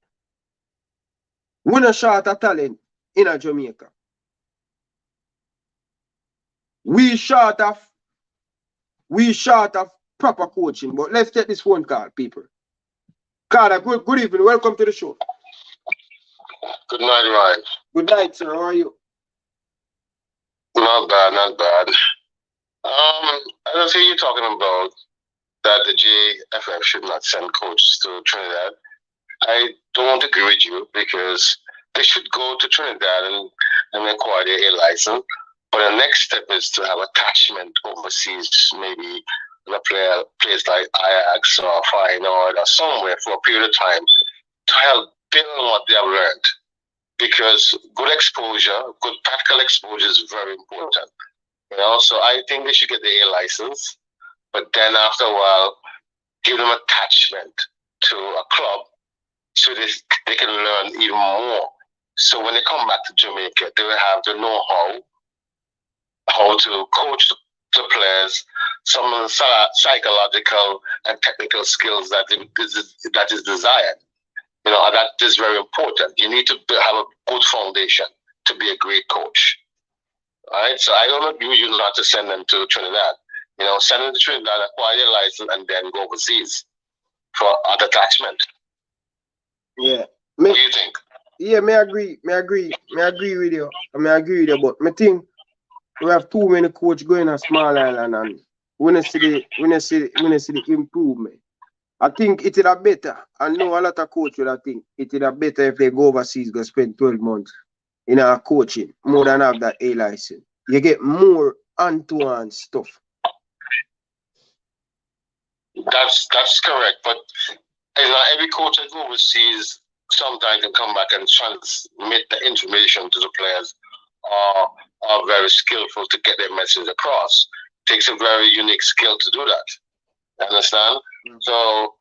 We not short of talent in Jamaica. We short of proper coaching. But let's take this phone call, people. Carla, good evening. Welcome to the show. Good night, Ryan. Good night, sir. How are you? Not bad, not bad. I don't see you talking about that the JFF should not send coaches to Trinidad. I don't agree with you because they should go to Trinidad and acquire their A license. But the next step is to have attachment overseas, maybe in a place like Ajax or Feyenoord or somewhere for a period of time to help build on what they have learned. Because good exposure, good practical exposure is very important. You know, so I think they should get the A license, but then after a while, give them attachment to a club so they can learn even more. So when they come back to Jamaica, they will have the know-how, how to coach the players, some of the psychological and technical skills that is desired. You know, that is very important. You need to have a good foundation to be a great coach. All right, so I don't agree with you not to send them to Trinidad. You know, send them to Trinidad, acquire their license, and then go overseas for attachment. Yeah. What do you think? Yeah, I agree with you. But I think we have too many coaches going on small island and we don't see the improvement. I think it would have better. I know a lot of coaches would think it would have better if they go overseas, go spend 12 months in our coaching, more than have that A license. You get more hand-to-hand stuff. That's correct, but every coach that goes overseas sometimes can come back and transmit the information to the players are very skillful to get their message across. It takes a very unique skill to do that. Understand? Mm-hmm. So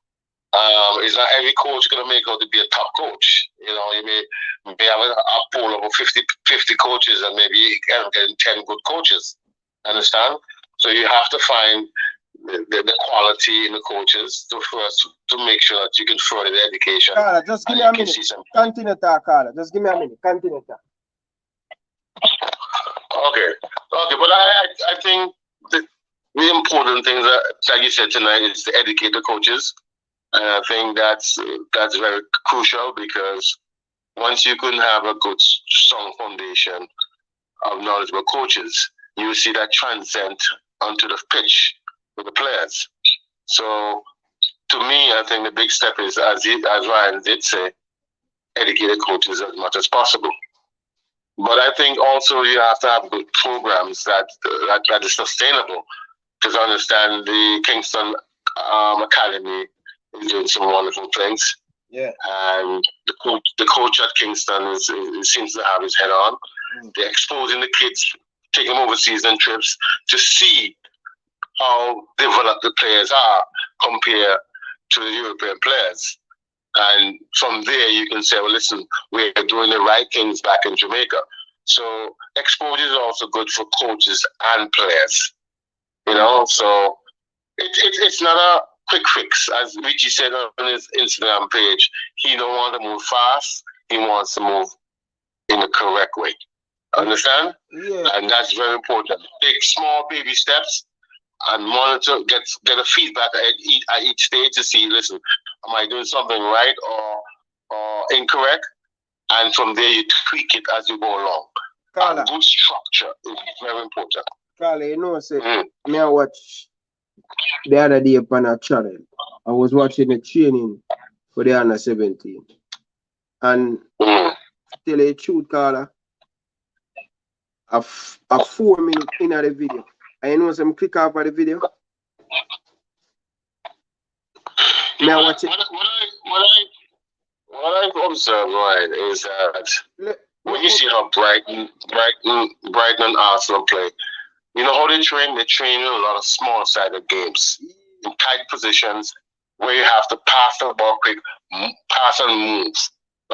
it's not every coach going to make out to be a top coach. You know, you may have a pool of 50 coaches and maybe you end up getting 10 good coaches. Understand? So you have to find the quality in the coaches to make sure that you can further the education. Carla, just give me a minute. Continue talk, Carla. Just give me a minute. Continue talk. Okay, but I think the important thing that, like you said tonight, is to educate the coaches. And I think that's very crucial because once you can have a good, strong foundation of knowledgeable coaches, you will see that transcend onto the pitch with the players. So, to me, I think the big step is, as Ryan did say, educate the coaches as much as possible. But I think also you have to have good programs that is sustainable. Because I understand the Kingston Academy is doing some wonderful things. Yeah. And the coach at Kingston seems to have his head on. They're exposing the kids, taking them overseas on trips to see how developed the players are compared to the European players. And from there, you can say, well, listen, we're doing the right things back in Jamaica. So exposure is also good for coaches and players. You know, so it's not quick fix. As Richie said on his Instagram page, he don't want to move fast. He wants to move in the correct way. Understand? Yeah. And that's very important. Take small baby steps and monitor, get a feedback at each stage to see, listen, am I doing something right or incorrect? And from there you tweak it as you go along. Carla. Good structure is very important. Carla, you know, say, me I watch the other day upon a channel. I was watching the training for the under 17. And tell you the truth, Carla, a 4 minute in the video. And you know some click off of the video? Me I watch it. What I've observed, right, is that when you see how Brighton and Arsenal play, you know how they train? They train in a lot of small-sided games, in tight positions, where you have to pass the ball quick, pass and move,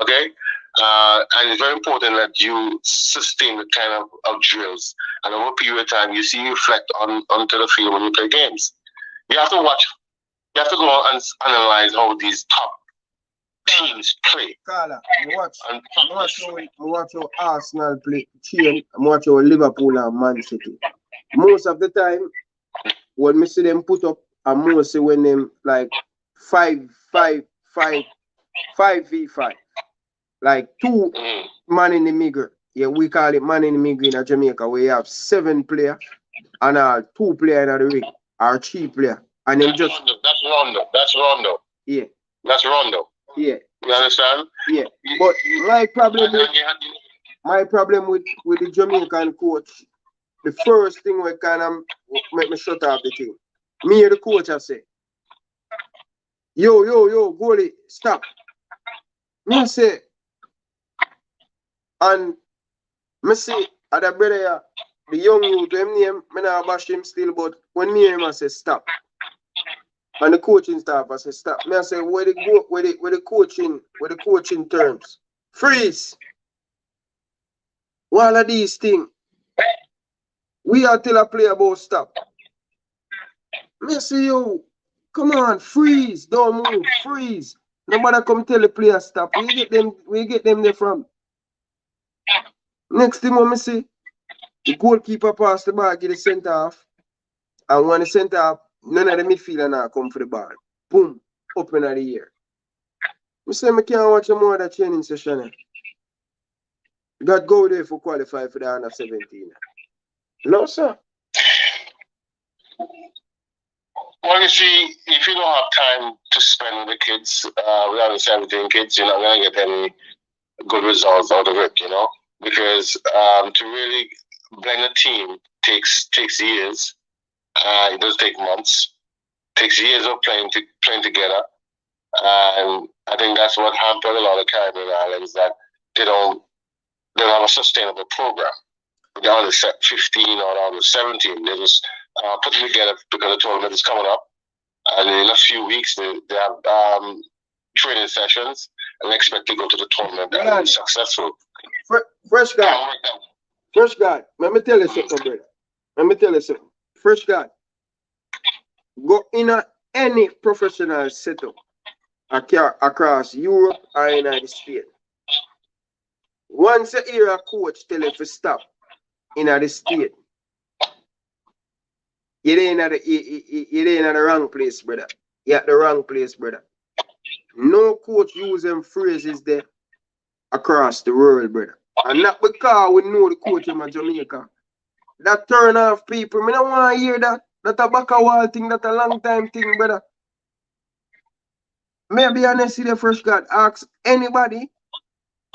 okay? And it's very important that you sustain the kind of drills. And over a period of time, you see reflect onto the field when you play games. You have to watch, you have to go and analyze how these top teams play. Carla, I watch how Arsenal play chain, I watch how Liverpool and Man City. Most of the time, when I see them put up, and mostly when them like 5v5, like 2 man in the middle. Yeah, we call it man in the middle in Jamaica, where you have 7 players and 2 players in the ring, or 3 players. And them just. That's Rondo. Yeah. That's Rondo. Yeah. You understand? Yeah. But my problem with the Jamaican coach, the first thing we kind of make me shut off the thing. Me and the coach I say, yo, goalie, stop. Me say, and me say, at the brother, the young youth, them name, me not bash him still, but when me and him I say stop. And the coaching staff I say stop. Me I say where the coaching terms. Freeze. All of these things. We are tell a player about stop. Me say yo, come on, freeze, don't move, freeze. Nobody come tell the player stop. We get them there from. Next thing I see, the goalkeeper pass the ball, get the centre half. And when the centre half, none of the midfielder now come for the ball. Boom, up in the air. I say I can't watch more of that training session. Got go there for qualify for the under 17. No, sir. Well, you see, if you don't have time to spend with the kids, with the 17 kids, you're not going to get any good results out of it, you know? Because to really blend a team takes years. It does take months. It takes years of playing together. And I think that's what hampered a lot of Caribbean islands, that they don't have a sustainable program. They're on the 15 or on the 17. They just put them together because the tournament is coming up. And in a few weeks, they have training sessions and expect to go to the tournament and be successful. Fresh God, let me tell you something, brother. Let me tell you something. Fresh God, go in any professional setup across Europe or United States. Once you hear a coach tell you to stop in the state, you're in the wrong place, brother. You're at the wrong place, brother. No coach use them phrases there across the world, brother. And not because we know the coach in Jamaica. That turn off people. I don't want to hear that. That's a back a wall thing, that's a long time thing, brother. Maybe honest with the Fresh God, ask anybody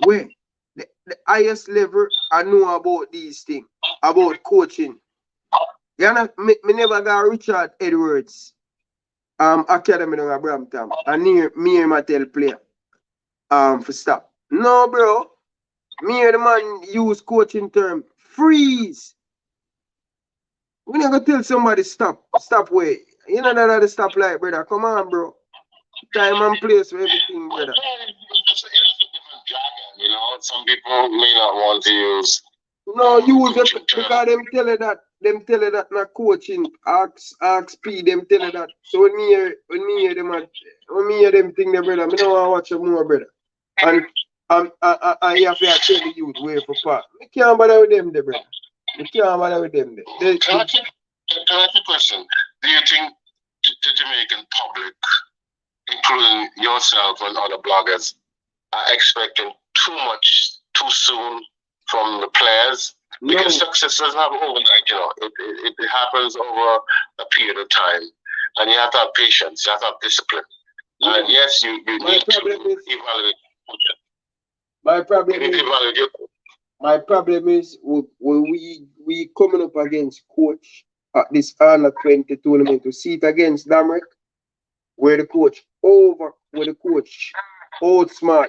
where the highest level I know about these things, about coaching. You know, me never got Richard Edwards academy in Brampton. And me and my tell player for stop. No, bro. Me and the man use coaching term freeze. We never tell somebody stop way. You know that the stop light, brother. Come on, bro. Time and place for everything, brother. It's a different jargon, you know. Some people may not want to use. No, use it because them tell you that them tell you that not coaching, ask P, them tell you that. So when me hear them thing there, brother, me don't want to watch them more, brother. And you have to tell the youth where for part. Me can't bother with them there, brother. Me can't bother with them there. Can I ask a question? Do you think the Jamaican public, including yourself and other bloggers, are expecting too much too soon from the players? Because success doesn't happen overnight, you know. It happens over a period of time. And you have to have patience, you have to have discipline. And yes, you need to evaluate. My problem is when we coming up against coach at this under 20 tournament to see it against Damrek, where the coach outsmart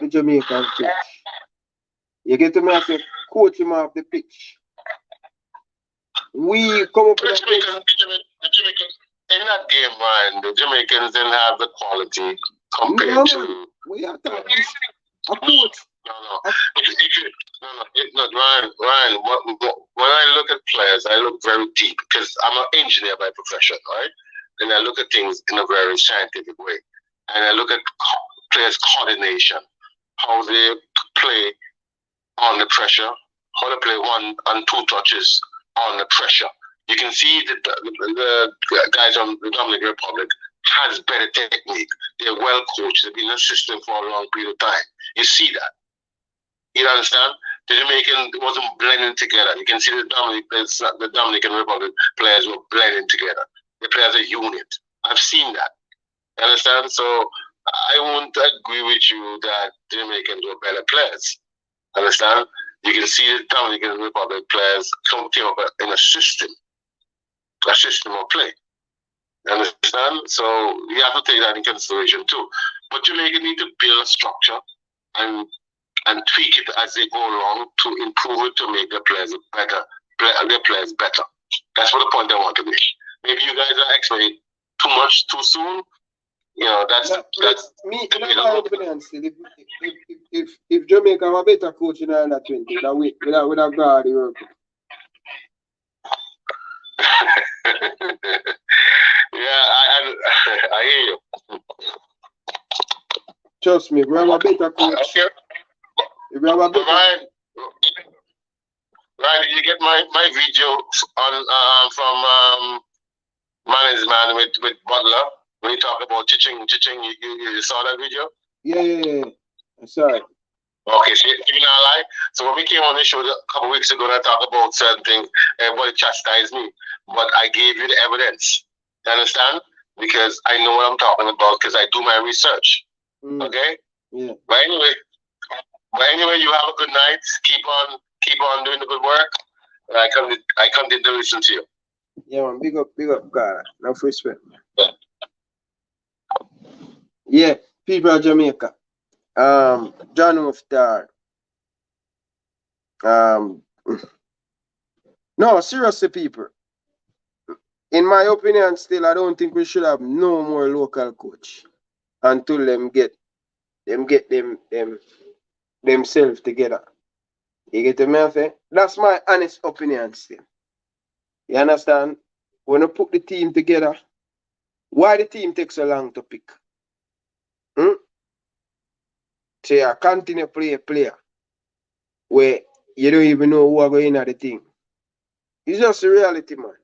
the Jamaican coach. You get to me, I say, coach him off the pitch. We come up with the Jamaicans in that game, man. The Jamaicans didn't have the quality compared to. We are talking a coach. Ryan. When I look at players, I look very deep because I'm an engineer by profession, right? And I look at things in a very scientific way, and I look at players' coordination, how they play on the pressure, how they play 1 and 2 touches on the pressure. You can see that the guys on the Dominican Republic has better technique. They're well coached. They've been in the system for a long period of time. You see that. You understand? The Jamaican wasn't blending together. You can see the Dominican Republic players were blending together. They play as a unit. I've seen that. You understand? So I won't agree with you that the Jamaicans were better players. Understand? You can see the Dominican Republic players came up in a system of play. You understand? So you have to take that in consideration too. But Jamaica need to build a structure and tweak it as they go along to improve it to make their players better. That's what the point I want to make. Maybe you guys are expecting too much too soon. You know, that's me. In my opinion, still, if Jamaica have a better coach in under 20, would have got the work. Yeah, I hear you. Trust me, if we have a better coach. Okay. If we have a better. Ryan, did you get my video on from management with Butler? When you talk about teaching, you saw that video? Yeah. I'm sorry. Okay, so you're not lie. So when we came on the show a couple weeks ago and I talked about certain things, everybody chastised me. But I gave you the evidence. You understand? Because I know what I'm talking about because I do my research. Okay? Yeah. But anyway, you have a good night. Keep on doing the good work. And I continue to listen to you. Yeah, man. Big up, God. Enough respect, man. Yeah, people of Jamaica. John Muftar. No, seriously, people. In my opinion, still, I don't think we should have no more local coach until them get themselves together. You get me? That's my honest opinion still. You understand? When you put the team together, why the team takes so long to pick? So you continue to play a player where you don't even know who are going at the team. It's just a reality, man.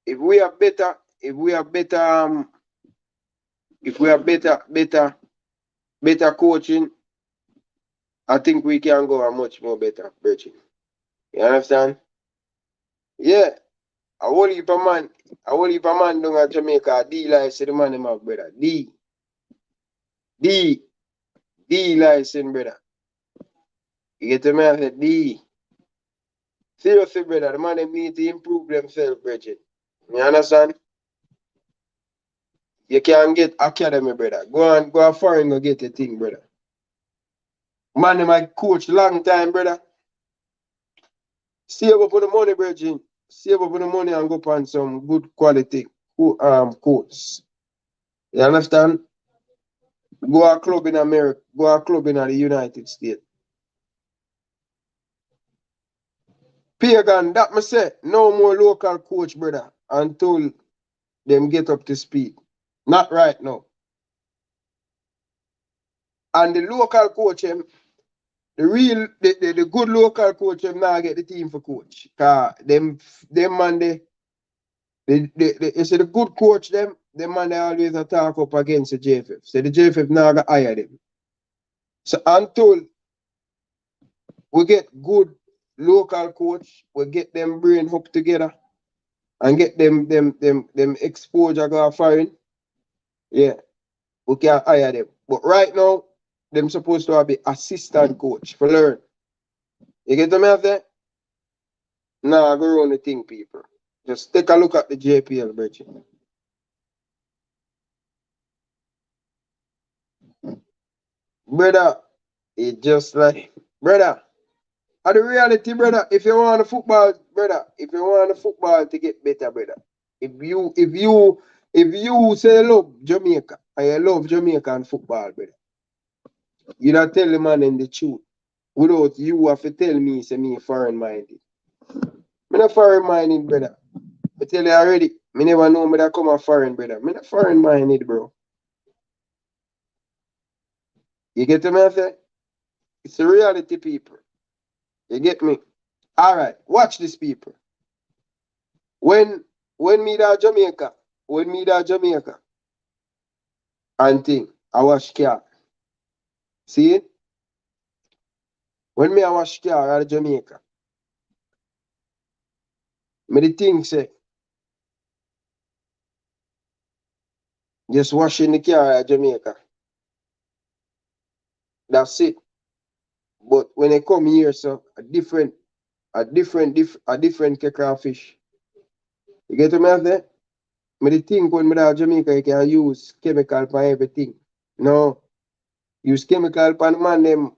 If we have better coaching, I think we can go a much more better virgin. You understand? Yeah. I whole heap of man down at Jamaica, D license the man him have, brother. D license, brother. You get to me, I said D. Seriously, brother, the man them need to improve themselves, brethren. You understand? You can get academy, brother. Go foreign go get a thing, brother. Man, them I coach long time, brother. Save up on the money, brethren. Save up on the money and go upon some good quality course. You understand? Go a club in America. Go a club in the United States. Pagan, that me say, no more local coach, brother, until them get up to speed. Not right now. And the local coach, the good local coach, now get the team for coach. Cause them man, you see the good coach, them man, they always attack up against the JFF. So the JFF now got hire them. So until we get good local coach, we get them brain hooked together and get them exposure go foreign. Yeah, we can hire them. But right now, them supposed to be assistant coach for learn. You get them out there? Nah, go around the thing, people. Just take a look at the JPL, Bridget. Brother, it just like, brother, and the reality, brother, if you want the football, brother, if you want the football to get better, brother, if you say you love Jamaica and you love Jamaican football, brother, you don't tell the man in the truth. Without you have to tell me, say me foreign minded. Me not foreign minded, brother. I tell you already, me never know me that come a foreign, brother. Me not foreign minded, bro. You get me, I say? It's the reality, people. You get me? Alright, watch this, people. When me that Jamaica, and thing, I wash car. See it? When me I wash car at Jamaica, me the thing say, just washing the car at Jamaica. That's it. But when they come here, so a different kicker of fish. You get me out there? Me the think when me at Jamaica, you can use chemical for everything. No, use chemical for the man them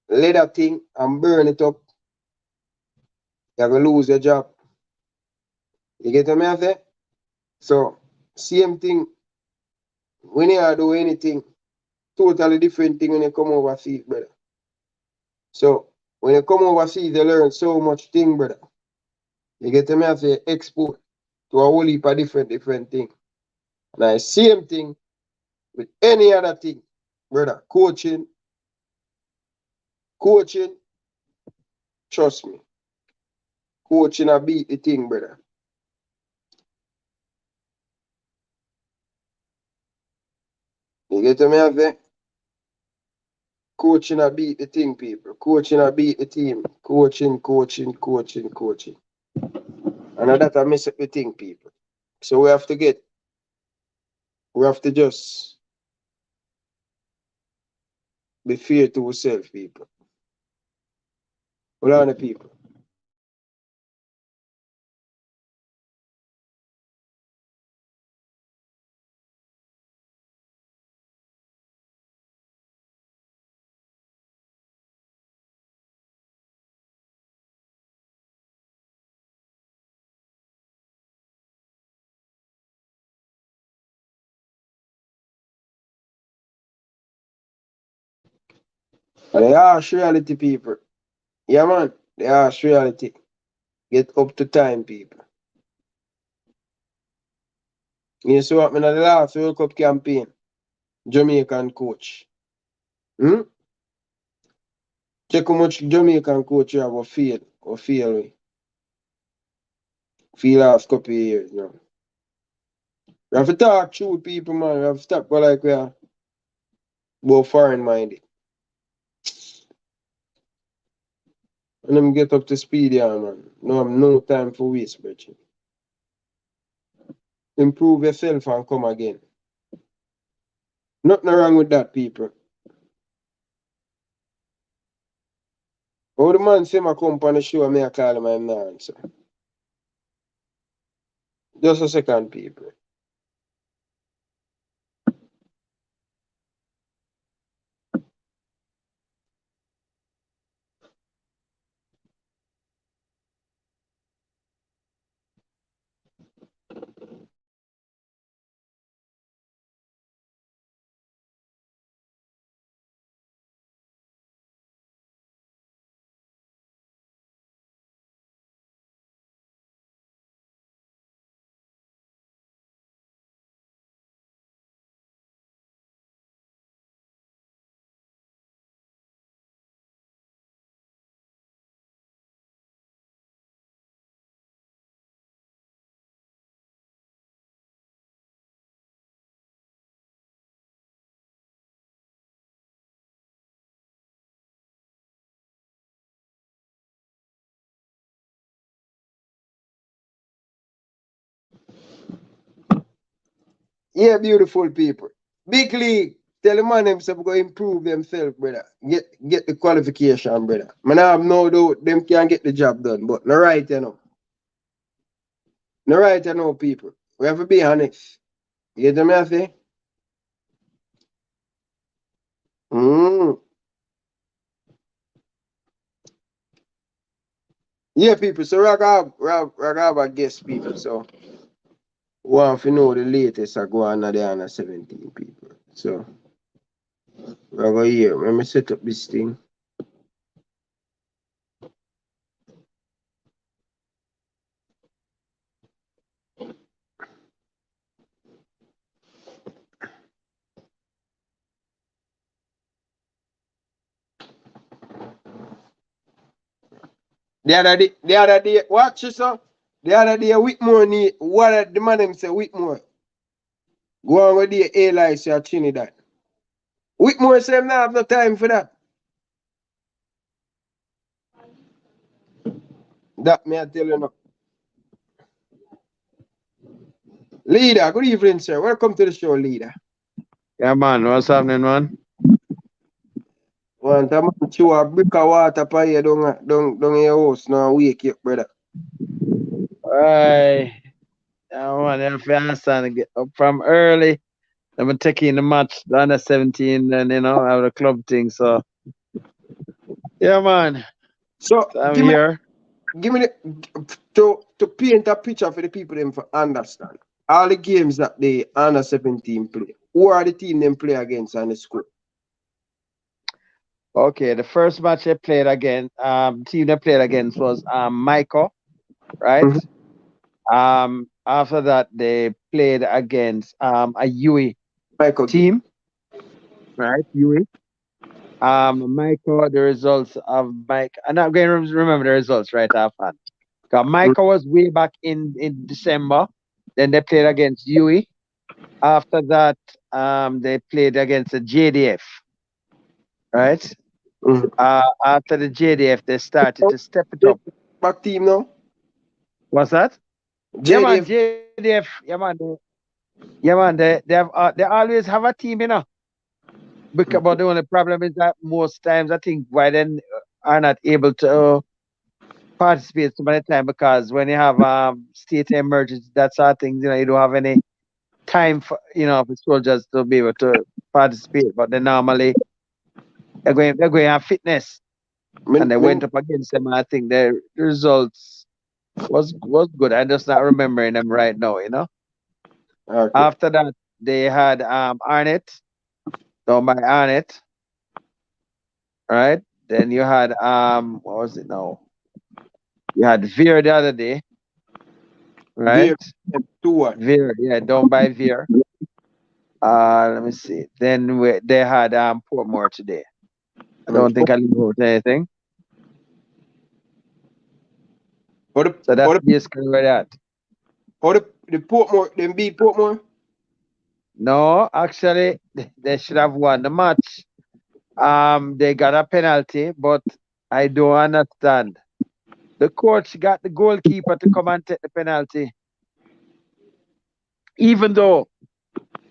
leather thing and burn it up. You're gonna lose your job. You get me out there? So same thing when you do anything, totally different thing when you come overseas, brother. So when you come overseas, you learn so much thing, brother. You get me out there, export to a whole heap of different thing. And I same thing with any other thing, brother. Coaching, trust me. Coaching a beat the thing, brother. You get me out there? Coaching a beat the thing, people. Coaching a beat the team. Coaching. And that I miss up the thing, people. So we have to just be fair to ourselves, people. Hold on, the people. And the harsh reality, people. Yeah, man. The harsh reality. Get up to time, people. You see what I mean? The last World Cup campaign, Jamaican coach. Check how much Jamaican coach you have or fail with. Fail last couple of years now. We have to talk true people, man. We have to stop go like we are both foreign minded. And them get up to speed, yeah, man. No time for waste, brethren. Improve yourself and come again. Nothing wrong with that, people. Oh, the man say my come on the show, me I call him and not answer. Just a second, people. Yeah, beautiful people. Big league. Tell the man themselves go improve themselves, brother. Get the qualification, brother. Man, I have no doubt them can get the job done, but no right, you know. No right, you know, people. We have to be honest. You get me, I say? Mm. Yeah, people. So Rag have a guest people. So want to know the latest I go on the under 17 people. So Rag go here. Let me set up this thing. The other day, watch this up. The other day, Whitmore need what the man them say Whitmore. Go on with the A-Lice or Trinidad. Whitmore say him not have no time for that. That me I tell you now. Leader, good evening, sir. Welcome to the show, leader. Yeah, man. What's happening, man? Want a man chew a brick of water for you down in your house now wake you up, brother. Alright. Yeah, man. If you understand, get up from early. I'm taking the match, the under 17, and have the club thing. So, yeah, man. So So I'm give me here. to paint a picture for the people them to understand. All the games that the under 17 play. Who are the team them play against on the score? Okay, the first match they played against, team they played against was Michael, right? After that they played against a UE Michael. team, right? UE. Michael, the results of Mike. I'm not going to remember the results right offhand. Because Michael was way back in December. Then they played against UE. After that, they played against the JDF, right? After the JDF, they started to step it up. Back team now? What's that? JDF. Yeah, man, JDF. Yeah, man. They always have a team, But the only problem is that most times I think why then are not able to participate so many times because when you have state emergency, that sort of things, you don't have any time for for soldiers to be able to participate. But they normally they're going to have fitness. And they went up against them. And I think their results was good. I'm just not remembering them right now, Okay. After that, they had Arnett, down by Arnett, right? Then you had what was it now? You had Veer the other day, right? Veer, yeah, down by Veer. Let me see. Then they had Portmore today. I don't think I leave out anything. So that's basically where that. Or the Portmore, them beat Portmore? No, actually, they should have won the match. They got a penalty, but I don't understand. The coach got the goalkeeper to come and take the penalty. Even though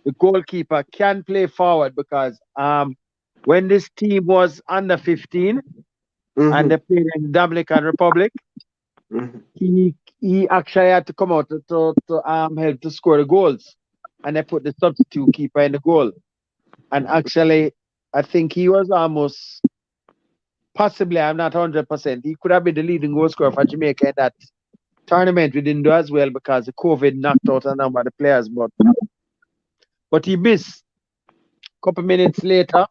the goalkeeper can play forward because when this team was under 15 and they played in the Dominican Republic, he actually had to come out to help to score the goals. And they put the substitute keeper in the goal. And actually, I think he was almost, possibly, I'm not 100%, he could have been the leading goal scorer for Jamaica in that tournament. We didn't do as well because the COVID knocked out a number of the players. But he missed. A couple minutes later,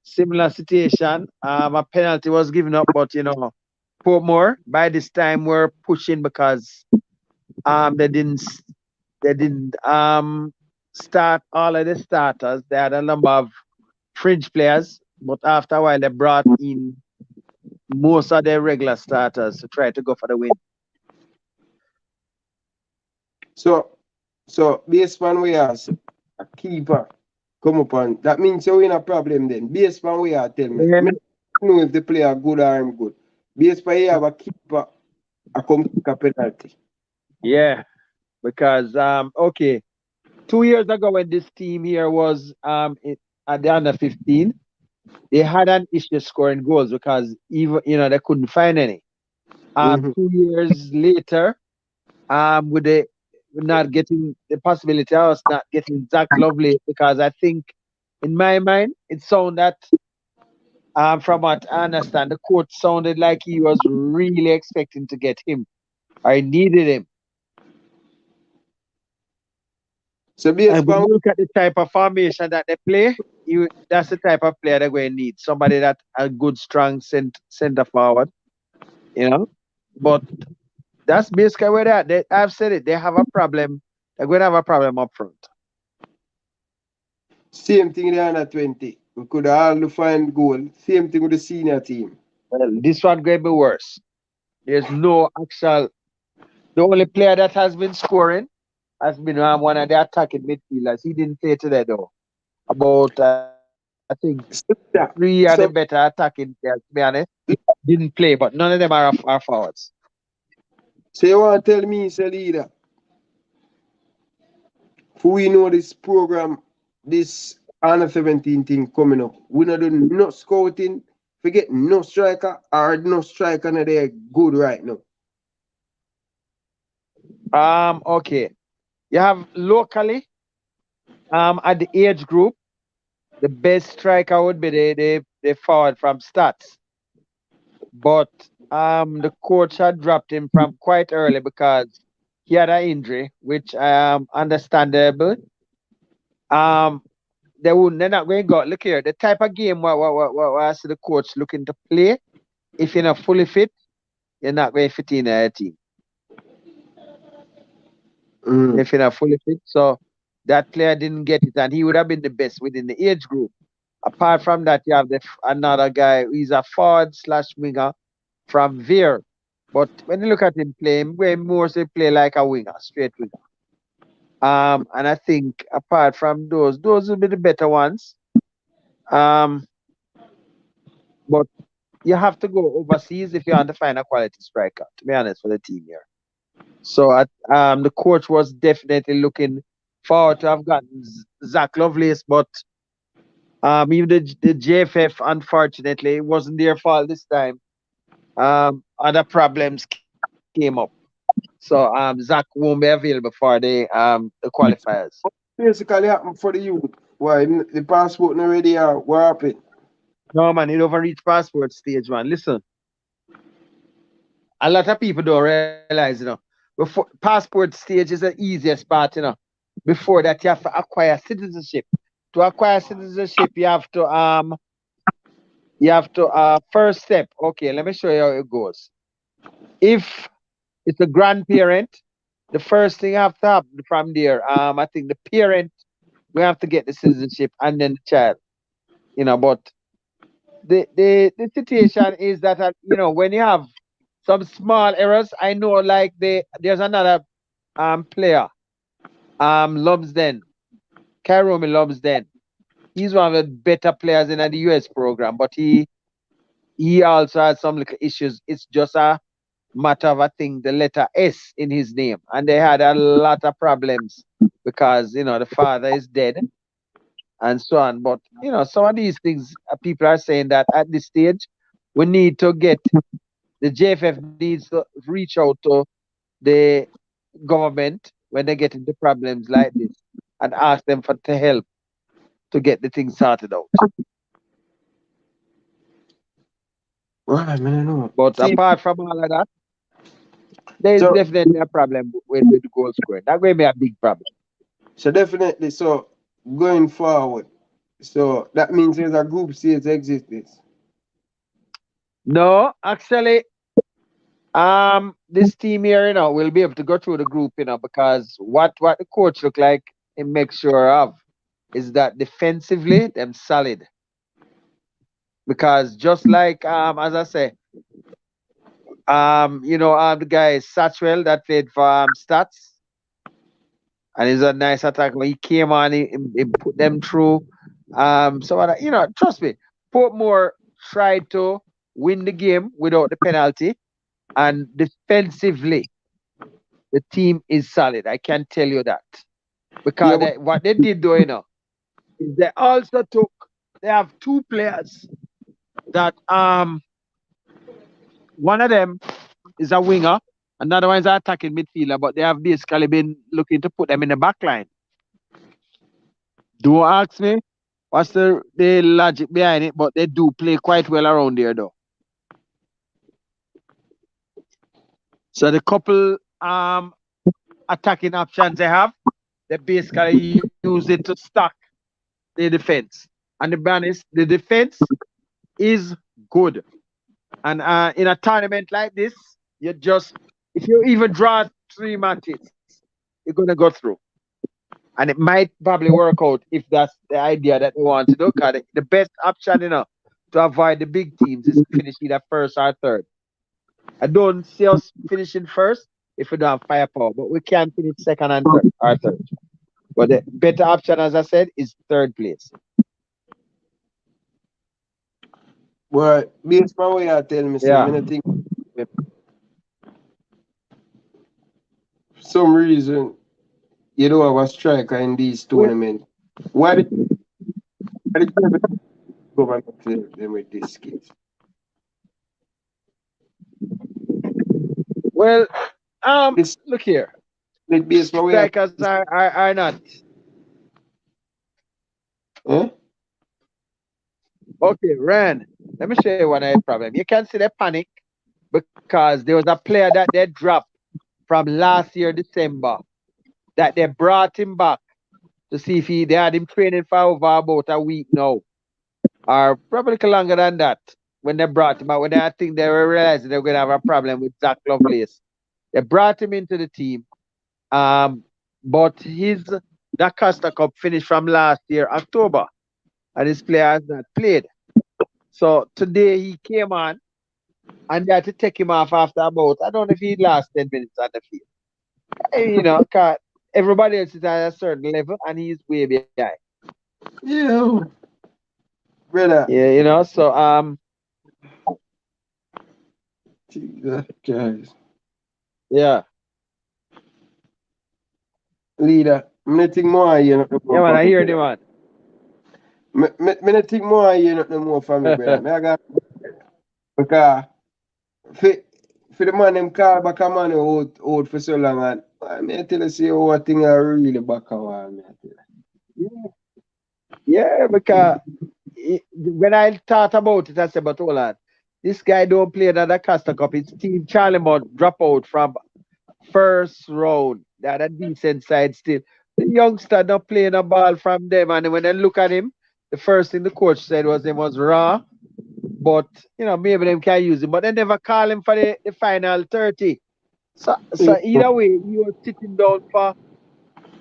similar situation. A penalty was given up, but Portmore by this time were pushing because they didn't start all of the starters. They had a number of fringe players, but after a while they brought in most of their regular starters to try to go for the win. So based on we are a keeper come upon, that means you're in a problem then. Based on we are tell me. Yeah. I don't know if the player good or him good. Based on you have a keeper a come take a penalty. Yeah, because okay. 2 years ago when this team here was at the under 15, they had an issue scoring goals because even they couldn't find any. 2 years later, with the not getting the possibility of us not getting Zach Lovely, because I think in my mind it sounded that from what I understand, the coach sounded like he was really expecting to get him. I needed him. So And when you look at the type of formation that they play, that's the type of player they're going to need. Somebody that a good, strong center forward, But that's basically where they're at. I've said it. They have a problem. They're going to have a problem up front. Same thing in the under 20. We could all find goal. Same thing with the senior team. Well, this one going to be worse. There's no actual. The only player that has been scoring has been one of the attacking midfielders. He didn't play today though. About I think 3 are the better attacking players. To be honest, didn't play, but none of them are forwards. So you want to tell me, leader, who we know this program, this under 17 thing coming up? We not doing no scouting, forget no striker, or no striker and they're good right now. Okay. You have locally, at the age group, the best striker would be the forward from Stats. But the coach had dropped him from quite early because he had an injury, which understandable. They're not going to go. Look here, the type of game what I see the coach looking to play, if you're not fully fit, you're not going to fit in a team. If you're not fully fit, so that player didn't get it, and he would have been the best within the age group. Apart from that, you have another guy. He's a forward/winger from Veer. But when you look at him play, he mostly play like a winger, straight winger. And I think apart from those will be the better ones. But you have to go overseas if you want to find a quality striker, to be honest, for the team here. So the coach was definitely looking forward to have gotten Zach Lovelace, but even the JFF, unfortunately, it wasn't their fault this time. Other problems came up. So Zach won't be available for the qualifiers. Basically happened for the youth. Why the passport not ready? What happened? No man, it overreached passport stage, man. Listen. A lot of people don't realize, before passport stage is the easiest part, Before that, you have to acquire citizenship. To acquire citizenship, you have to first step. Okay, let me show you how it goes. If it's a grandparent, the first thing you have to happen from there, I think the parent we have to get the citizenship and then the child. But the situation is that when you have some small errors, I know like there's another player, Lumsden, Kairomi Lumsden. He's one of the better players in the US program, but he also has some little issues. It's just a matter of, I think, the letter S in his name. And they had a lot of problems because, the father is dead and so on. But, some of these things, people are saying that at this stage, we need to get, the JFF needs to reach out to the government when they get into problems like this and ask them to help to get the thing sorted out. But apart from all of that, there is definitely a problem with goal scoring. That will be a big problem. So definitely, so going forward, so that means there's a group stage existence. No, actually, this team here, will be able to go through the group, because what the coach look like, he makes sure of is that defensively, them solid. Because just like as I say, the guy Satchwell that played for Stats, and he's a nice attacker. He came on, he put them through. So trust me, Portmore tried to win the game without the penalty, and defensively, the team is solid. I can tell you that. Because Yeah, what they did though, is they also they have two players that one of them is a winger, another one is an attacking midfielder, but they have basically been looking to put them in the back line. Don't ask me what's the logic behind it, but they do play quite well around there though. So the couple attacking options they have, they basically use it to stack the defense. And the honest, the defense is good. And in a tournament like this, if you even draw 3 matches, you're gonna go through. And it might probably work out if that's the idea that they want to do. Because the best option, to avoid the big teams is finish either first or third. I don't see us finishing first if we don't have firepower, but we can finish second and third. But the better option, as I said, is third place. Well, based on what you tell me, Yeah. I think for some reason you don't have a striker in these tournaments. Why did you go back to them with this case? Well, This look here. based on what you Strikers are not. huh? Okay, Ren, let me show you one of the problem. You can see the panic because there was a player that they dropped from last year, December, that they brought him back to see if they had him training for over about a week now, or probably longer than that. When they brought him out, when I think they were realizing they were going to have a problem with Zach Lovelace, they brought him into the team. But the Costa Cup finished from last year, October, and his player has not played. So today he came on, and they had to take him off after about, I don't know if he last 10 minutes on the field. 'Cause everybody else is at a certain level, and he's way behind. Yeah. Brother. Yeah, so Jesus Christ. yeah. Leader, I think more you know. Yeah, man, I hear you, man. I think more you know no more from me, brother. I got because for the man them call back a man out for so long, and I tell you say what thing are really back a while, me I tell you. Yeah, because when I thought about it, I said, but hold on, this guy don't play another Costa Cup. His team Charlie Mott drop out from first round. They had a decent side still. The youngster not playing a ball from them, and when I look at him, the first thing the coach said was he was raw, but maybe them can use him. But they never call him for the final 30. So either way, he was sitting down for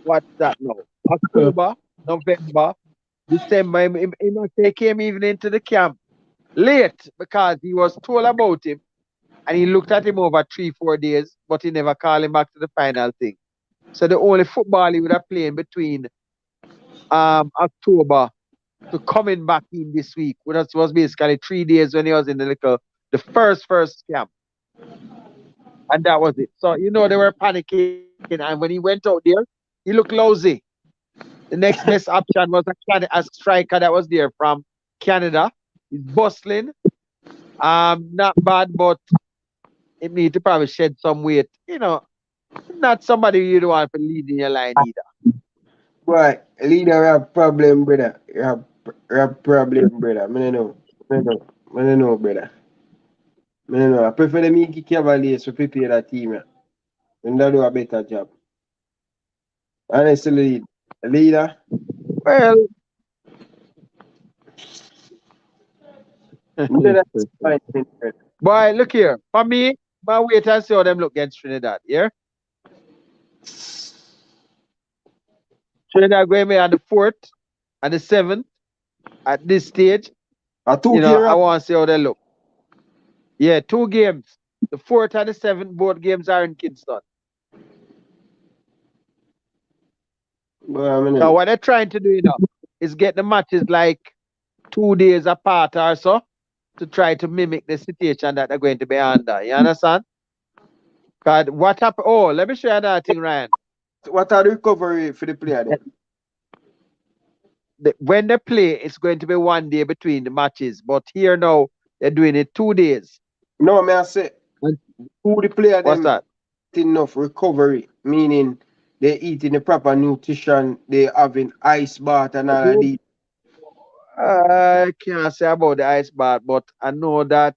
what's that now? October, November, December. He came even into the camp late because he was told about him, and he looked at him over 3-4 days, but he never called him back to the final thing. So the only football he would have played between October to coming back in this week was basically 3 days when he was in the first camp. And that was it. So they were panicking, and when he went out there, he looked lousy. The next best option was a striker that was there from Canada. He's bustling. Not bad, but he need to probably shed some weight. Not somebody you don't want to lead in your line either. Right, leader, we have problem, brother. You have problem, brother. I don't know, brother. I don't know. I prefer the Mickey Cavaliers to prepare that team. And they do a better job. Honestly, leader. Well, boy, look here. For me, I wait and see how them look against Trinidad. Yeah? Trinidad going me on the 4th and the 7th at this stage. I want to see how they look. Yeah, 2 games. The 4th and the 7th, both games are in Kingston. So what they're trying to do, is get the matches like 2 days apart or so to try to mimic the situation that they're going to be under. You understand? Because what happened? Oh, let me show you another thing, Ryan. what are the recovery for the player then? When they play, it's going to be 1 day between the matches. But here now, they're doing it 2 days. No, may I say, And who the player what's them that? enough recovery, meaning they eating the proper nutrition, they having ice bath and all of these. I can't say about the ice bath, but I know that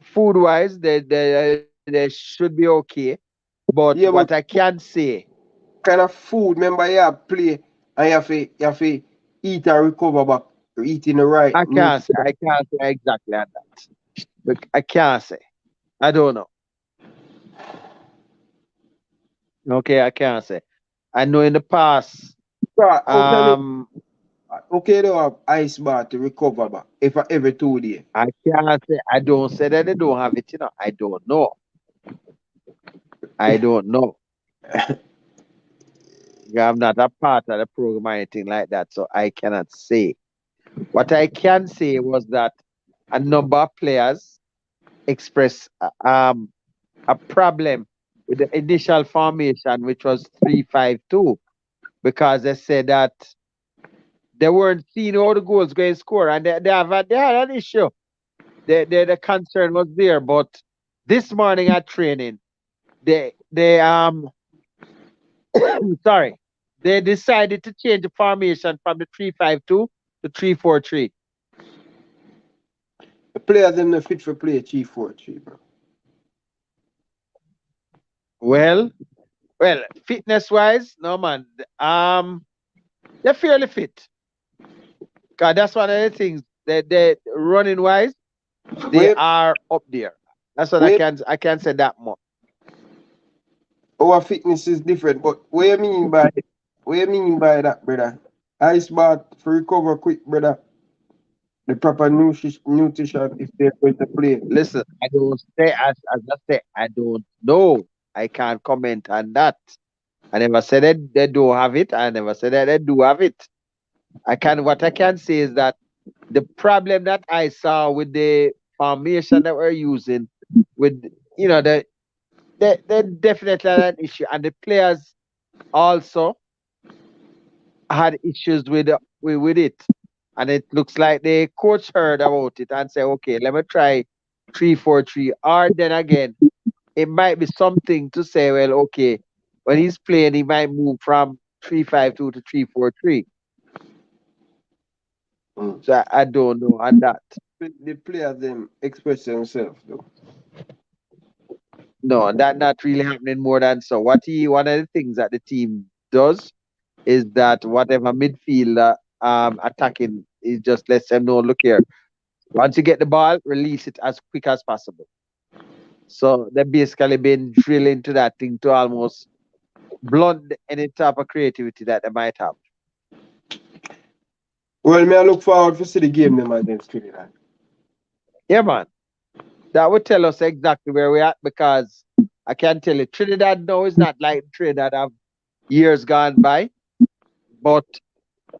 food-wise, they should be okay. But Yeah, what but I can say, kind of food, remember you have play and you have to eat and recover back, eating the right nutrition. I can't say exactly on that. But I can't say. I don't know. Okay, I can't say. I know in the past, Okay, they have ice bath to recover back if every 2 days. I can't say. I don't say that they don't have it. I don't know. I don't know. I'm not a part of the program or anything like that, so I cannot say. What I can say was that a number of players expressed a problem with the initial formation, which was 3-5-2, because they said that they weren't seeing all the goals going score, and they had an issue. The concern was there, but this morning at training, they sorry, they decided to change the formation from the 3-5-2 to 3-4-3. The players them not fit for play 3-4-3, bro. Well, fitness wise, no man. They're fairly fit. Cause that's one of the things. They running wise, they are up there. That's what I can say that much. Our fitness is different, but what you mean by that, brother? Ice bath for recover quick, brother. The proper nutrition if they're going to play. Listen, I don't say as I say, I don't know. I can't comment on that. I never said that they don't have it. I never said that they do have it. What I can say is that the problem that I saw with the formation that we're using, with they definitely had an issue, and the players also had issues with it, and it looks like the coach heard about it and said, "Okay, let me try 3-4-3." Or then again, it might be something to say, well, okay, when he's playing, he might move from 3-5-2 to 3-4-3. So I don't know on that. The players them express themselves though. No, that not really happening more than so. One of the things that the team does is that whatever midfielder attacking, is just lets them know, look here, once you get the ball, release it as quick as possible. So they've basically been drilling to that thing to almost blunt any type of creativity that they might have. Well, may I look forward to see the game them against Trinidad. Yeah, man. That would tell us exactly where we're at, because I can tell you Trinidad now is not like Trinidad of years gone by, but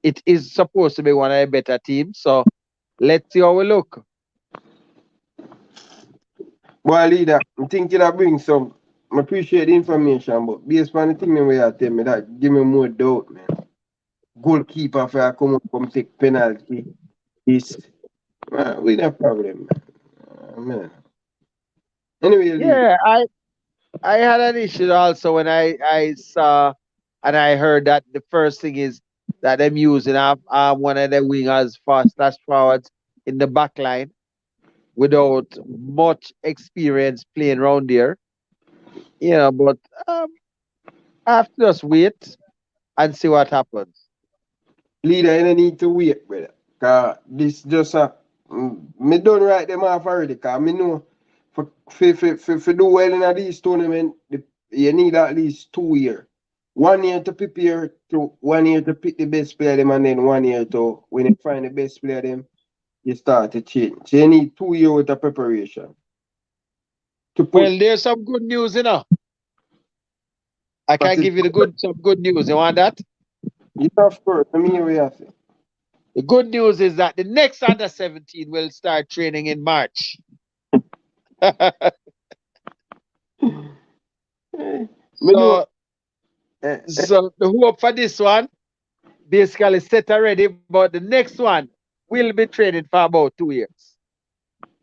it is supposed to be one of the better teams. So let's see how we look. Boy, leader, I'm thinking I bring some. I appreciate the information, but based on the thing we are telling me, that give me more doubt, man. Goalkeeper for I come take penalty. We no problem, man. Anyway, yeah, I had an issue also when I saw and I heard that the first thing is that them using one of the wingers for slash forwards in the back line without much experience playing around there. But I have to just wait and see what happens. Leader, you don't need to wait, brother. Cause this just me done write them off already. Cause me know for do well in these tournament, you need at least 2 years. 1 year to prepare, to 1 year to pick the best player them, and then 1 year to when you find the best player them, you start to change. So you need 2 years with the preparation. Well, there's some good news, I can give you some good news. You want that? Yeah, of course. I mean, we have to. The good news is that the next under 17 will start training in March. So So the hope for this one basically set already, but the next one will be training for about 2 years.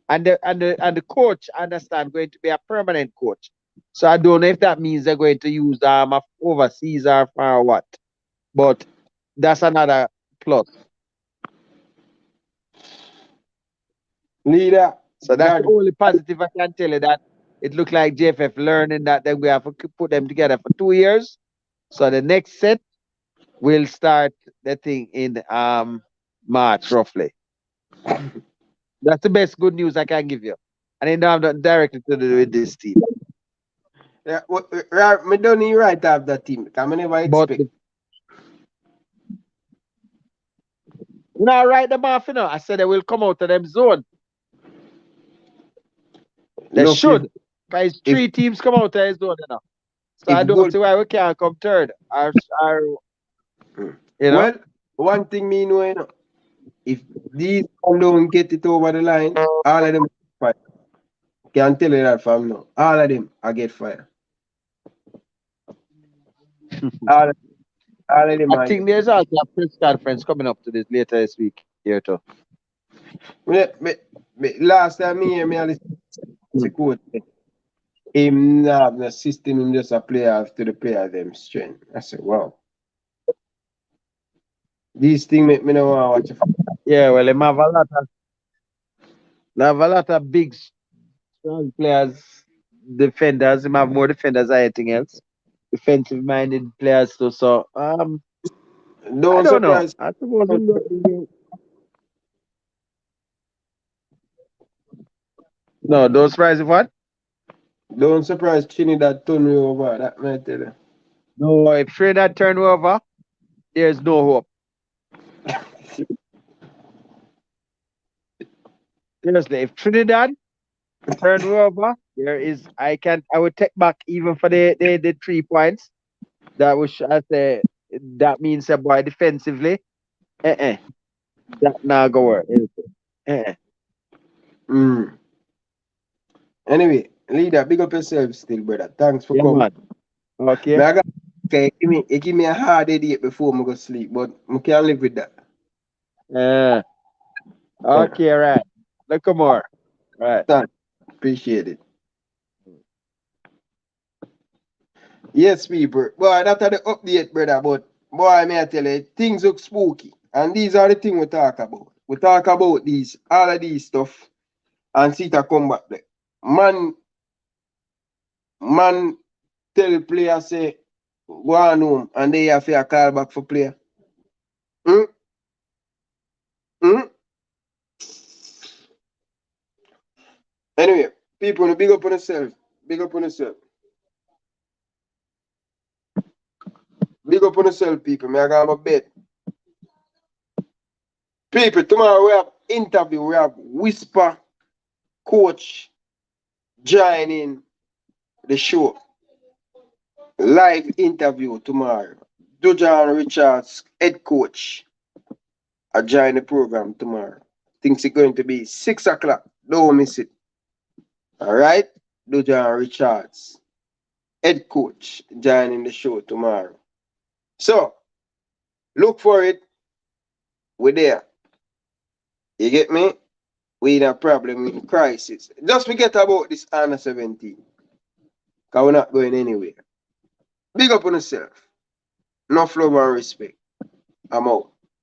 And the coach, understand, going to be a permanent coach. So I don't know if that means they're going to use overseas or for what. But that's another plus. Leader. So that's the only positive I can tell you, that it looked like JFF learning that then we have to put them together for 2 years. So the next set will start the thing in March roughly. That's the best good news I can give you. And then I'm not directly to do with this team. Yeah, me don't need right have that team. Because I never expect. You know, write them off, you know. I said they will come out of them zone. They Look, should. Because 3 teams come out of their zone, you know. So I don't see why we can't come third. You know? Well, one thing me know, you know, if these don't get it over the line, all of them fired. Can't tell you that from now. All of them I get fired. all of them I think there's also a press conference coming up to this later this week here too. Last time me and the coach, him not have the system, him just a player to the player them strength. I said, wow. These things make me know watch. Yeah, well, him have a lot of big strong players, defenders. Him have more defenders than anything else. Defensive minded players too. So I don't surprise. know. I suppose no, don't surprise if what? Don't surprise Trinidad turn me over. That might tell you. No, if Trinidad turn over, there's no hope. Seriously, if Trinidad turn over, there is I would take back even for the 3 points. That was I say that means that boy defensively. That now go work. Anyway, leader, big up yourself still, brother. Thanks for coming. Man. Okay. Okay, give me a hard headache before I go sleep, but I can live with that. Okay, right. Look more. Right. Thanks. Appreciate it. Yes, people. Boy, that's the update, brother. But boy, may I tell you, things look spooky. And these are the things we talk about. We talk about all of these stuff, and see it come back there. Man tell the player say, go on home, and they have to call back for player. Anyway, people, big up on yourself. Big up on yourself. Big up on yourself, people. I got my bed. People, tomorrow we have interview. We have Whisper Coach joining the show. Live interview tomorrow. Dujan Richards, head coach, I join the program tomorrow. Things are going to be 6 o'clock. Don't miss it. All right? Dujan Richards, head coach, joining the show tomorrow. So, look for it. We're there. You get me? We in a problem, in crisis. Just forget about this under 17. Because we're not going anywhere. Big up on yourself. Enough love and respect. I'm out.